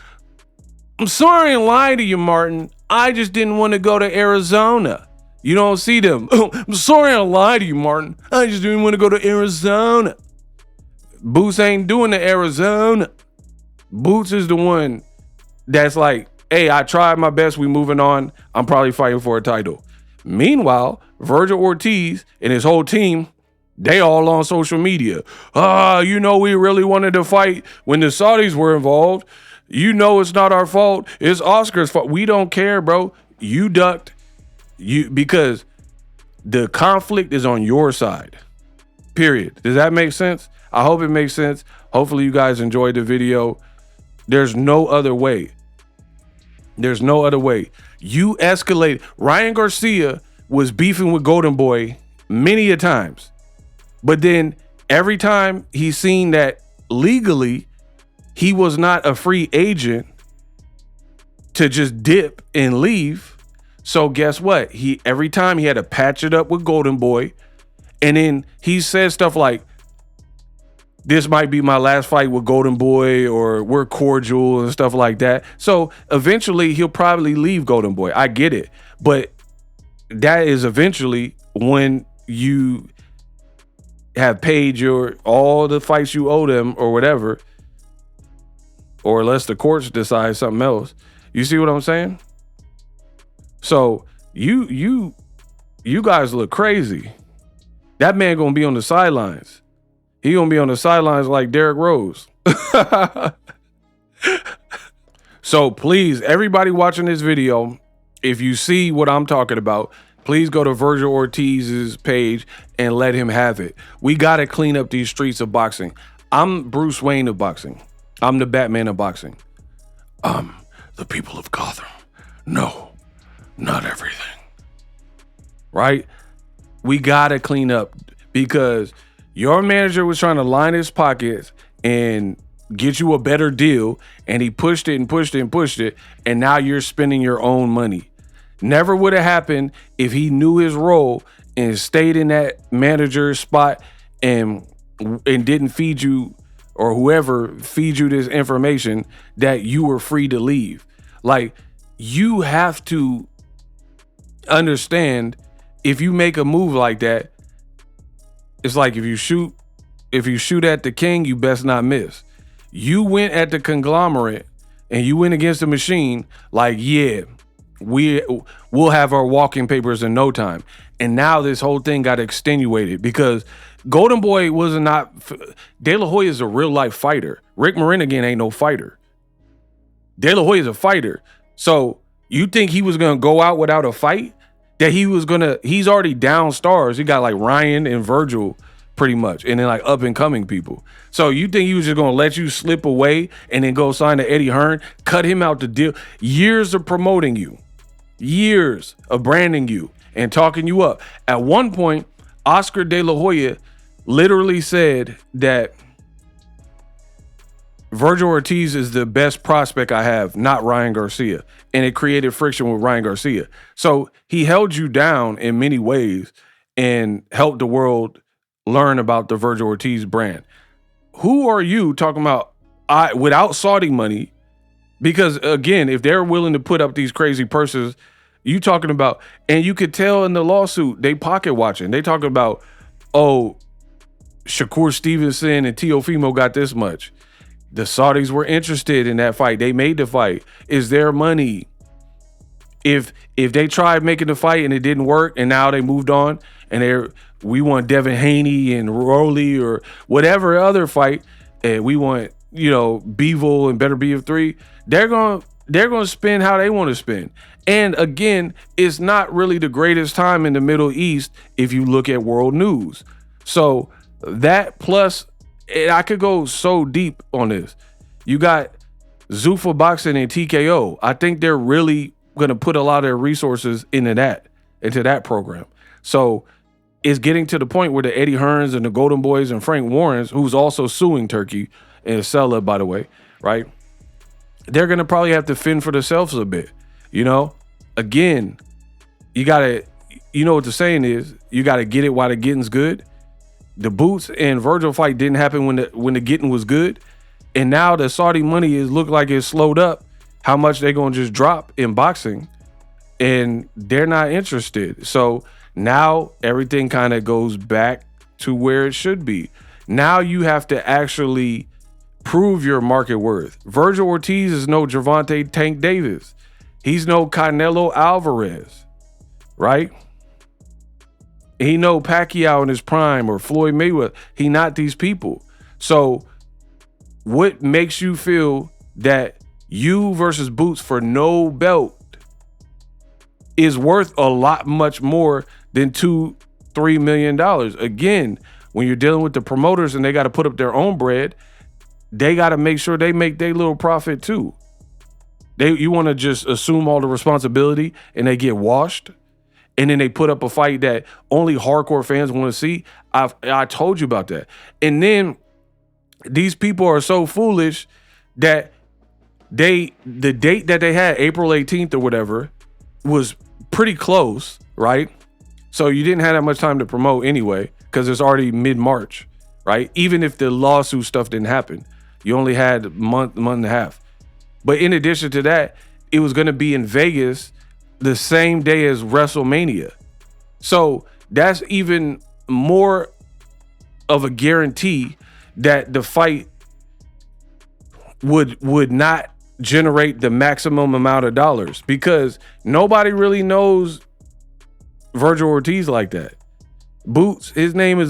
I'm sorry and lying to you, Martin. I just didn't want to go to Arizona. You don't see them. Oh, I'm sorry I lied to you, Martin. I just didn't want to go to Arizona. Boots ain't doing the Arizona. Boots is the one that's like, hey, I tried my best. We moving on. I'm probably fighting for a title. Meanwhile, Vergil Ortiz and his whole team, they all on social media. We really wanted to fight when the Saudis were involved. You know it's not our fault. It's Oscar's fault. We don't care, bro. You ducked because the conflict is on your side. Period. Does that make sense? I hope it makes sense. Hopefully you guys enjoyed the video. There's no other way. There's no other way. You escalate. Ryan Garcia was beefing with Golden Boy many a times. But then every time he's seen that legally he was not a free agent to just dip and leave. So guess what? Every time he had to patch it up with Golden Boy. And then he says stuff like, this might be my last fight with Golden Boy, or we're cordial and stuff like that. So eventually he'll probably leave Golden Boy. I get it. But that is eventually when you have paid all the fights you owe them or whatever, or unless the courts decide something else. You see what I'm saying? So you guys look crazy. That man gonna be on the sidelines. He gonna be on the sidelines like Derrick Rose. So please, everybody watching this video, if you see what I'm talking about, please go to Vergil Ortiz's page and let him have it. We gotta clean up these streets of boxing. I'm Bruce Wayne of boxing. I'm the Batman of boxing. The people of Gotham. No, not everything. Right? We gotta clean up, because your manager was trying to line his pockets and get you a better deal, and he pushed it and pushed it and pushed it, and now you're spending your own money. Never would have happened if he knew his role and stayed in that manager spot and didn't feed you, or whoever feed you this information, that you were free to leave. Like, you have to understand, if you make a move like that, it's like if you shoot at the king, you best not miss. You went at the conglomerate and you went against the machine like, yeah, we'll have our walking papers in no time. And now this whole thing got extenuated because Golden Boy was not. De La Hoya is a real life fighter. Rick Morenigan ain't no fighter. De La Hoya is a fighter. So you think he was gonna go out without a fight? That he's already down stars. He got like Ryan and Vergil pretty much, and then like up and coming people. So you think he was just gonna let you slip away and then go sign to Eddie Hearn, cut him out the deal? Years of promoting you, years of branding you and talking you up. At one point, Oscar De La Hoya literally said that Vergil Ortiz is the best prospect I have, not Ryan Garcia. And it created friction with Ryan Garcia. So he held you down in many ways and helped the world learn about the Vergil Ortiz brand. Who are you talking about without Saudi money? Because again, if they're willing to put up these crazy purses, you talking about, and you could tell in the lawsuit, they pocket watching. They talking about, oh, Shakur Stevenson and Teofimo got this much. The Saudis were interested in that fight. They made the fight. It's their money. If they tried making the fight and it didn't work, and now they moved on, and we want Devin Haney and Rolly or whatever other fight, and we want, Bivol and Better BF3, they're gonna spend how they want to spend. And again, it's not really the greatest time in the Middle East if you look at world news. So that plus, and I could go so deep on this. You got Zuffa Boxing and TKO. I think they're really going to put a lot of their resources into that program. So it's getting to the point where the Eddie Hearns and the Golden Boys and Frank Warrens, who's also suing Turkey and Sella, by the way, right? They're going to probably have to fend for themselves a bit. Again, you got to, what the saying is, you got to get it while the getting's good. The Boots and Vergil fight didn't happen when the getting was good. And now the Saudi money look like it's slowed up. How much they going to just drop in boxing, and they're not interested. So now everything kind of goes back to where it should be. Now you have to actually prove your market worth. Vergil Ortiz is no Gervonta Tank Davis. He's no Canelo Alvarez, right? He know Pacquiao in his prime or Floyd Mayweather. He not these people. So what makes you feel that you versus Boots for no belt is worth a lot much more than $2-3 million. Again, when you're dealing with the promoters and they got to put up their own bread, they got to make sure they make their little profit too. You want to just assume all the responsibility and they get washed, and then they put up a fight that only hardcore fans want to see. I told you about that. And then these people are so foolish that the date that they had, April 18th or whatever, was pretty close, right? So you didn't have that much time to promote anyway, because it's already mid-March, right? Even if the lawsuit stuff didn't happen, you only had a month and a half. But in addition to that, it was going to be in Vegas the same day as WrestleMania. So that's even more of a guarantee that the fight would not generate the maximum amount of dollars, because nobody really knows Vergil Ortiz like that. Boots, his name is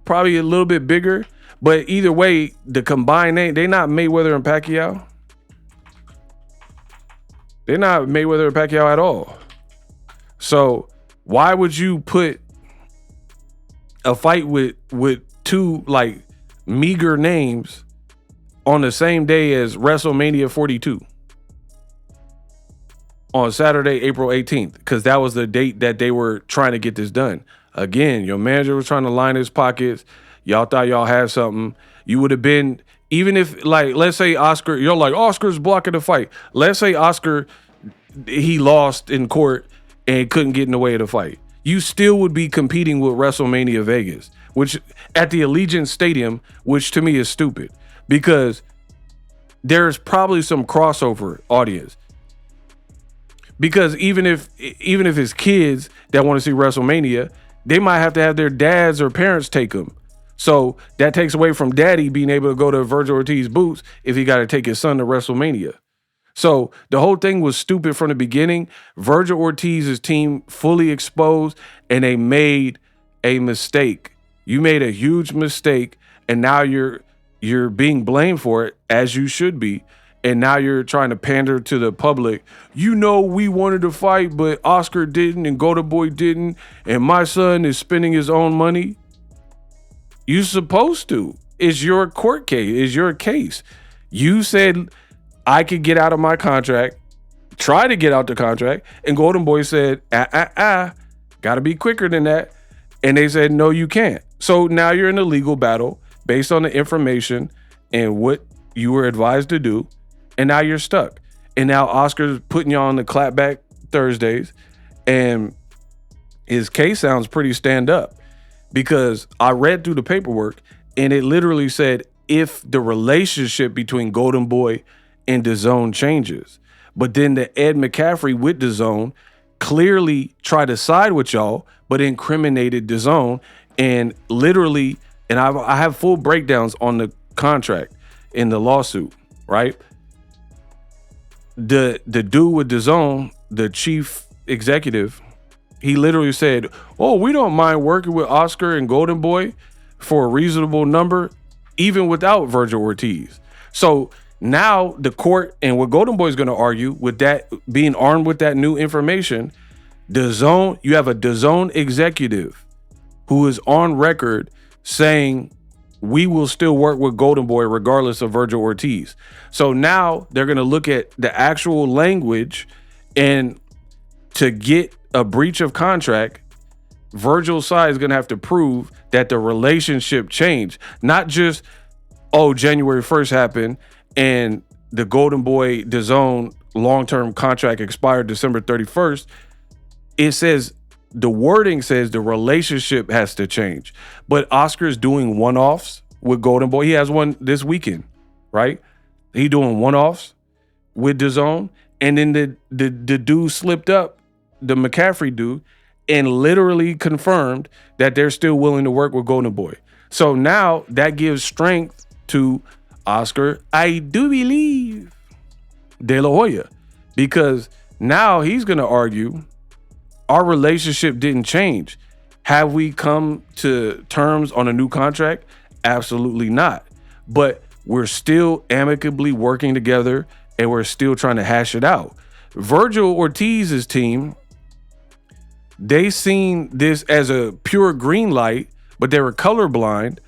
probably a little bit bigger, but either way, the combined name, they're not Mayweather and Pacquiao. They're not Mayweather and Pacquiao at all. So why would you put a fight with two like meager names on the same day as WrestleMania 42 on Saturday, April 18th? Because that was the date that they were trying to get this done. Again, your manager was trying to line his pockets. Y'all thought y'all had something. You would have been, even if, like, let's say Oscar, you're like, Oscar's blocking the fight. Let's say Oscar, he lost in court and couldn't get in the way of the fight. You still would be competing with WrestleMania Vegas, which at the Allegiant Stadium, which to me is stupid, because there's probably some crossover audience. Because even if it's kids that want to see WrestleMania, they might have to have their dads or parents take them. So that takes away from daddy being able to go to Vergil Ortiz boots if he got to take his son to WrestleMania. So the whole thing was stupid from the beginning. Vergil Ortiz's team fully exposed, and they made a mistake. You made a huge mistake, and now you're being blamed for it, as you should be. And now you're trying to pander to the public. You know, we wanted to fight, but Oscar didn't and Golden Boy didn't, and my son is spending his own money. You're supposed to. It's your court case. It's your case. You said I could get out of my contract, try to get out the contract, and Golden Boy said, gotta be quicker than that. And they said, no, you can't. So now you're in a legal battle based on the information and what you were advised to do. And now you're stuck. And now Oscar's putting you on the clapback Thursdays. And his case sounds pretty stand up, because I read through the paperwork and it literally said if the relationship between Golden Boy and DAZN changes. But then the Ed McCaffrey with DAZN clearly tried to side with y'all, but incriminated DAZN and literally, and I have full breakdowns on the contract in the lawsuit, right? The dude with DAZN, the chief executive, he literally said, oh, we don't mind working with Oscar and Golden Boy for a reasonable number, even without Vergil Ortiz. So now the court, and what Golden Boy is going to argue with that, being armed with that new information, DAZN, you have a DAZN executive who is on record saying we will still work with Golden Boy regardless of Vergil Ortiz. So now they're going to look at the actual language, and to get a breach of contract, Vergil's side is going to have to prove that the relationship changed. Not just, oh, January 1st happened and the Golden Boy DAZN long-term contract expired December 31st. It says, the wording says the relationship has to change. But Oscar's doing one-offs with Golden Boy. He has one this weekend, right? He doing one-offs with DAZN. And then the dude slipped up, the McCaffrey dude, and literally confirmed that they're still willing to work with Golden Boy. So now that gives strength to Oscar, I do believe, De La Hoya, because now he's going to argue our relationship didn't change. Have we come to terms on a new contract? Absolutely not. But we're still amicably working together, and we're still trying to hash it out. Vergil Ortiz's team They seen this as a pure green light, but they were colorblind,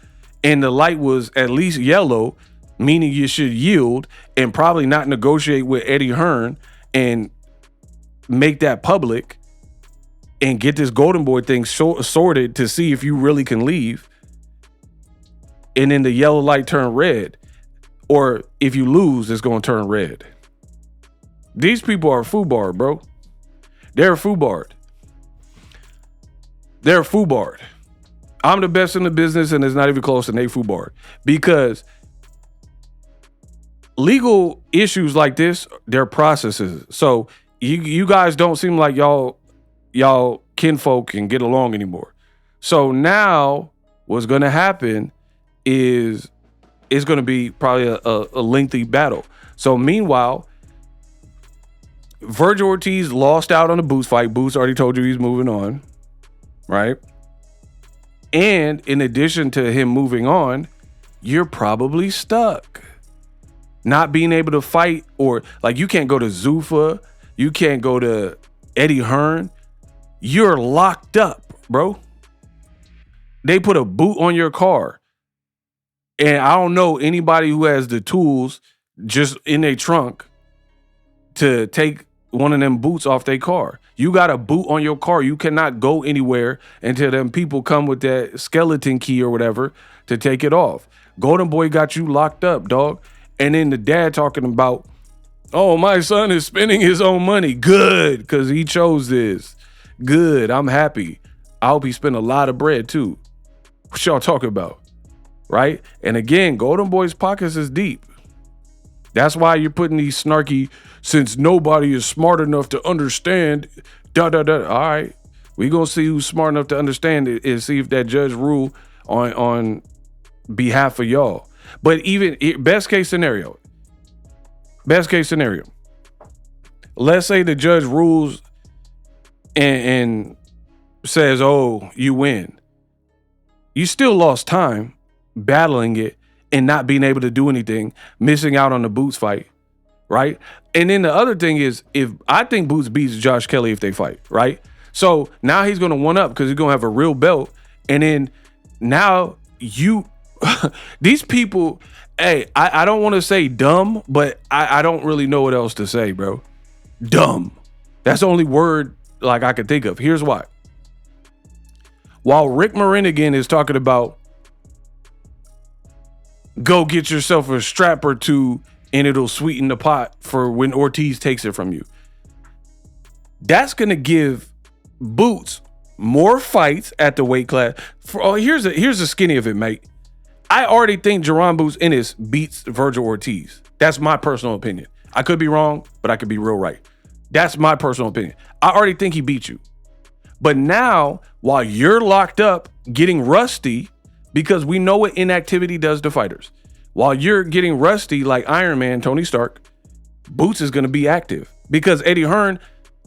and the light was at least yellow, meaning you should yield and probably not negotiate with Eddie Hearn and make that public and get this Golden Boy thing sorted to see if you really can leave. And then the yellow light turn red. Or if you lose, it's going to turn red. These people are foobarred, bro. They're foobarred. They're foobarred. I'm the best in the business, and it's not even close, and they foobarred. Because legal issues like this, they're processes. So you guys don't seem like y'all kinfolk can get along anymore. So now what's going to happen is it's going to be probably a lengthy battle. So meanwhile, Vergil Ortiz lost out on the Boots fight. Boots already told you he's moving on, right? And in addition to him moving on, you're probably stuck. Not being able to fight, or like you can't go to Zuffa, you can't go to Eddie Hearn. You're locked up, bro. They put a boot on your car. And I don't know anybody who has the tools just in their trunk to take one of them boots off their car. You got a boot on your car. You cannot go anywhere until them people come with that skeleton key or whatever to take it off. Golden Boy got you locked up, dog. And then the dad talking about, oh, my son is spending his own money. Good, because he chose this. Good, I'm happy. I hope he spent a lot of bread too. What y'all talking about? Right? And again, Golden Boy's pockets is deep. That's why you're putting these snarky, since nobody is smart enough to understand, All right, we gonna see who's smart enough to understand it and see if that judge rule on behalf of y'all. But even best case scenario, let's say the judge rules and says, oh, you win. You still lost time battling it and not being able to do anything, missing out on the Boots fight, right? And then the other thing is, if I think Boots beats Josh Kelly if they fight, right? So now he's going to one up because he's going to have a real belt. And then now these people, hey, I don't want to say dumb, but I don't really know what else to say, bro. Dumb. That's the only word like I could think of. Here's why. While Rick Morenigan is talking about go get yourself a strap or two and it'll sweeten the pot for when Ortiz takes it from you. That's going to give Boots more fights at the weight class. Here's the skinny of it, mate. I already think Jaron Boots Ennis beats Vergil Ortiz. That's my personal opinion. I could be wrong, but I could be real right. That's my personal opinion. I already think he beat you. But now, while you're locked up, getting rusty, because we know what inactivity does to fighters. While you're getting rusty like Iron Man, Tony Stark, Boots is going to be active. Because Eddie Hearn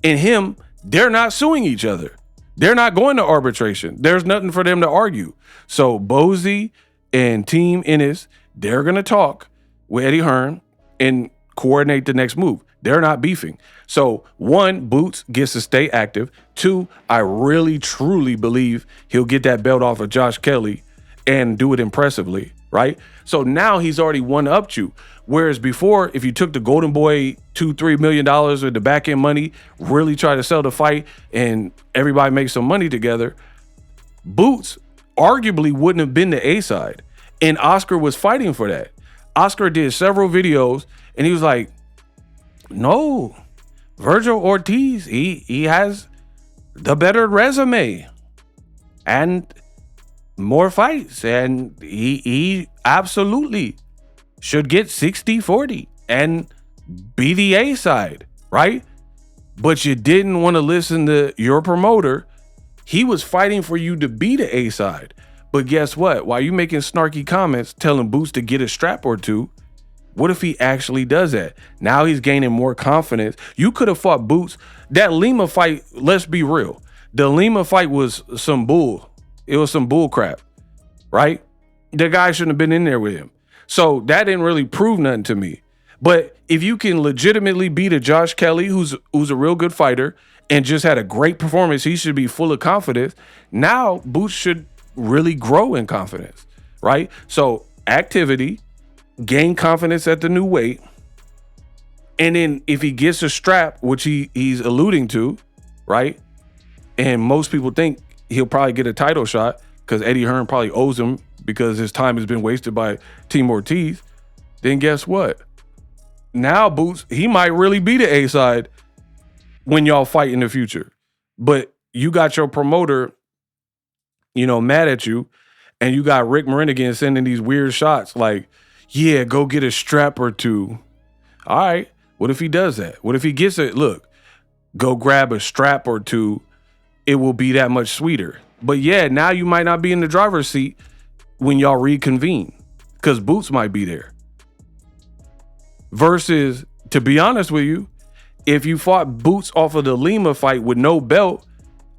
and him, they're not suing each other. They're not going to arbitration. There's nothing for them to argue. So Bozy and Team Ennis, they're going to talk with Eddie Hearn and coordinate the next move. They're not beefing. So one, Boots gets to stay active. Two, I really, truly believe he'll get that belt off of Josh Kelly and do it impressively, right? So now he's already one-upped you. Whereas before, if you took the Golden Boy $2-3 million with the back end money, really try to sell the fight and everybody make some money together, Boots arguably wouldn't have been the A side. And Oscar was fighting for that. Oscar did several videos and he was like, no, Vergil Ortiz, he has the better resume and more fights, and he absolutely should get 60-40 and be the A side, right? But you didn't want to listen to your promoter. He was fighting for you to be the A side. But guess what? While you making snarky comments telling Boots to get a strap or two, what if he actually does that? Now he's gaining more confidence. You could have fought Boots. That Lima fight, let's be real. The Lima fight was some bull. It was some bull crap, right? The guy shouldn't have been in there with him. So that didn't really prove nothing to me. But if you can legitimately beat a Josh Kelly, who's a real good fighter, and just had a great performance. He should be full of confidence. Now Boots should really grow in confidence, right? So activity, gain confidence at the new weight. And then if he gets a strap, which he's alluding to, right? And most people think he'll probably get a title shot because Eddie Hearn probably owes him because his time has been wasted by Team Ortiz. Then guess what? Now Boots, he might really be the A-side when y'all fight in the future. But you got your promoter, mad at you, and you got Rick Marinigan sending these weird shots like, yeah, go get a strap or two. All right, what if he does that? What if he gets it? Look, go grab a strap or two. It will be that much sweeter. But yeah, now you might not be in the driver's seat when y'all reconvene because Boots might be there. Versus, to be honest with you, if you fought Boots off of the Lima fight with no belt,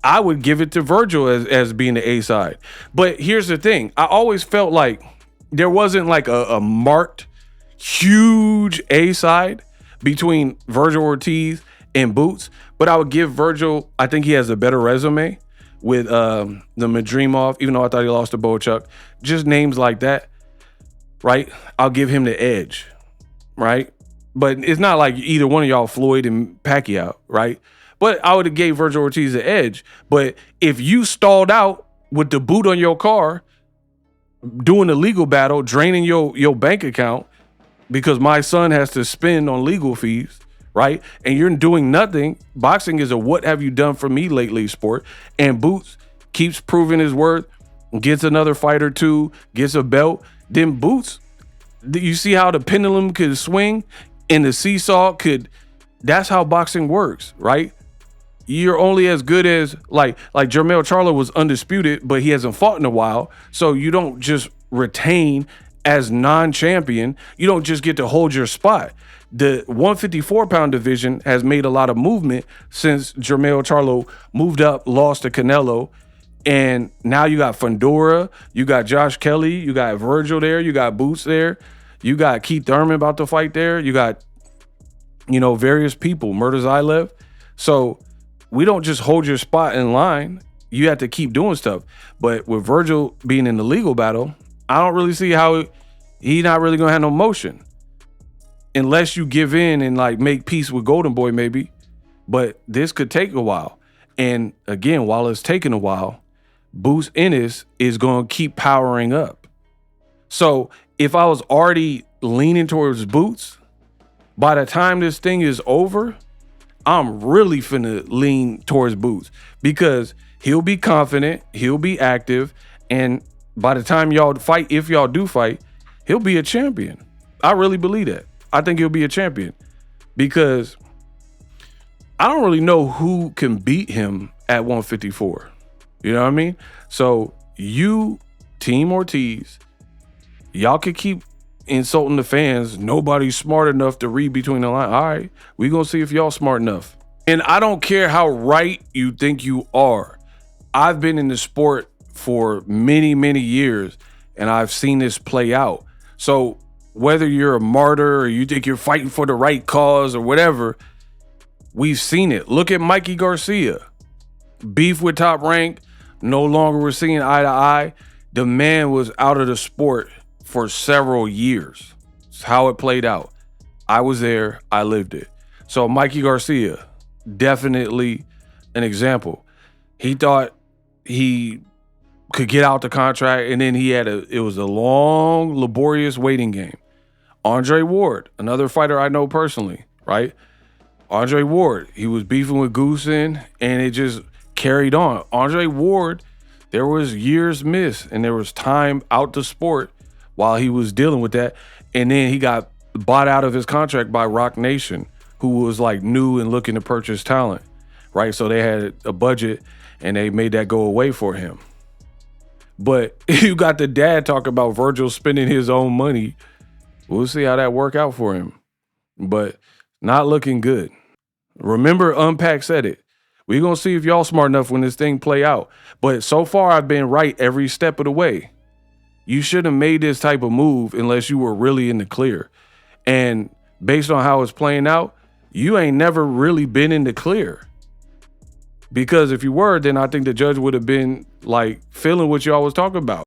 I would give it to Vergil as being the A side. But here's the thing. I always felt like there wasn't like a marked, huge A side between Vergil Ortiz and Boots. But I would give Vergil, I think he has a better resume with the Madrimov, even though I thought he lost to Bochuk. Just names like that, right? I'll give him the edge, right? But it's not like either one of y'all Floyd and Pacquiao, right? But I would have gave Vergil Ortiz the edge. But if you stalled out with the boot on your car, doing a legal battle, draining your bank account because my son has to spend on legal fees, right? And you're doing nothing. Boxing is a what have you done for me lately sport. And Boots keeps proving his worth, gets another fight or two, gets a belt. Then Boots, you see how the pendulum could swing and the seesaw could, that's how boxing works, right? You're only as good as like Jermell Charlo was undisputed, but he hasn't fought in a while. So you don't just retain as non-champion. You don't just get to hold your spot. The 154-pound division has made a lot of movement since Jermell Charlo moved up, lost to Canelo. And now you got Fundora, you got Josh Kelly, you got Vergil there, you got Boots there, you got Keith Thurman about to fight there, you got, various people, Murtazaev. So we don't just hold your spot in line. You have to keep doing stuff. But with Vergil being in the legal battle, I don't really see how he not really gonna have no motion unless you give in and like make peace with Golden Boy maybe. But this could take a while. And again, while it's taking a while, Boots Ennis is going to keep powering up. So if I was already leaning towards Boots, by the time this thing is over, I'm really finna lean towards Boots because he'll be confident, he'll be active, and by the time y'all fight, if y'all do fight, he'll be a champion. I really believe that. I think he'll be a champion because I don't really know who can beat him at 154. You know what I mean? So you, Team Ortiz, y'all could keep insulting the fans. Nobody's smart enough to read between the lines. All right, we gonna see if y'all smart enough. And I don't care how right you think you are. I've been in the sport for many, many years, and I've seen this play out. So whether you're a martyr or you think you're fighting for the right cause or whatever, we've seen it. Look at Mikey Garcia. Beef with Top Rank. No longer we're seeing eye to eye. The man was out of the sport for several years. It's how it played out. I was there. I lived it. So Mikey Garcia, definitely an example. He thought he could get out the contract, and then it was a long, laborious waiting game. Andre Ward, another fighter I know personally, right? Andre Ward, he was beefing with Goosen, and it just carried on. Andre Ward, there was years missed, and there was time out the sport while he was dealing with that. And then he got bought out of his contract by Rock Nation, who was like new and looking to purchase talent, right? So they had a budget, and they made that go away for him. But you got the dad talking about Vergil spending his own money. We'll see how that work out for him. But not looking good. Remember, Unpacked said it. We're going to see if y'all smart enough when this thing play out. But so far, I've been right every step of the way. You shouldn't have made this type of move unless you were really in the clear. And based on how it's playing out, you ain't never really been in the clear. Because if you were, then I think the judge would have been like feeling what y'all was talking about.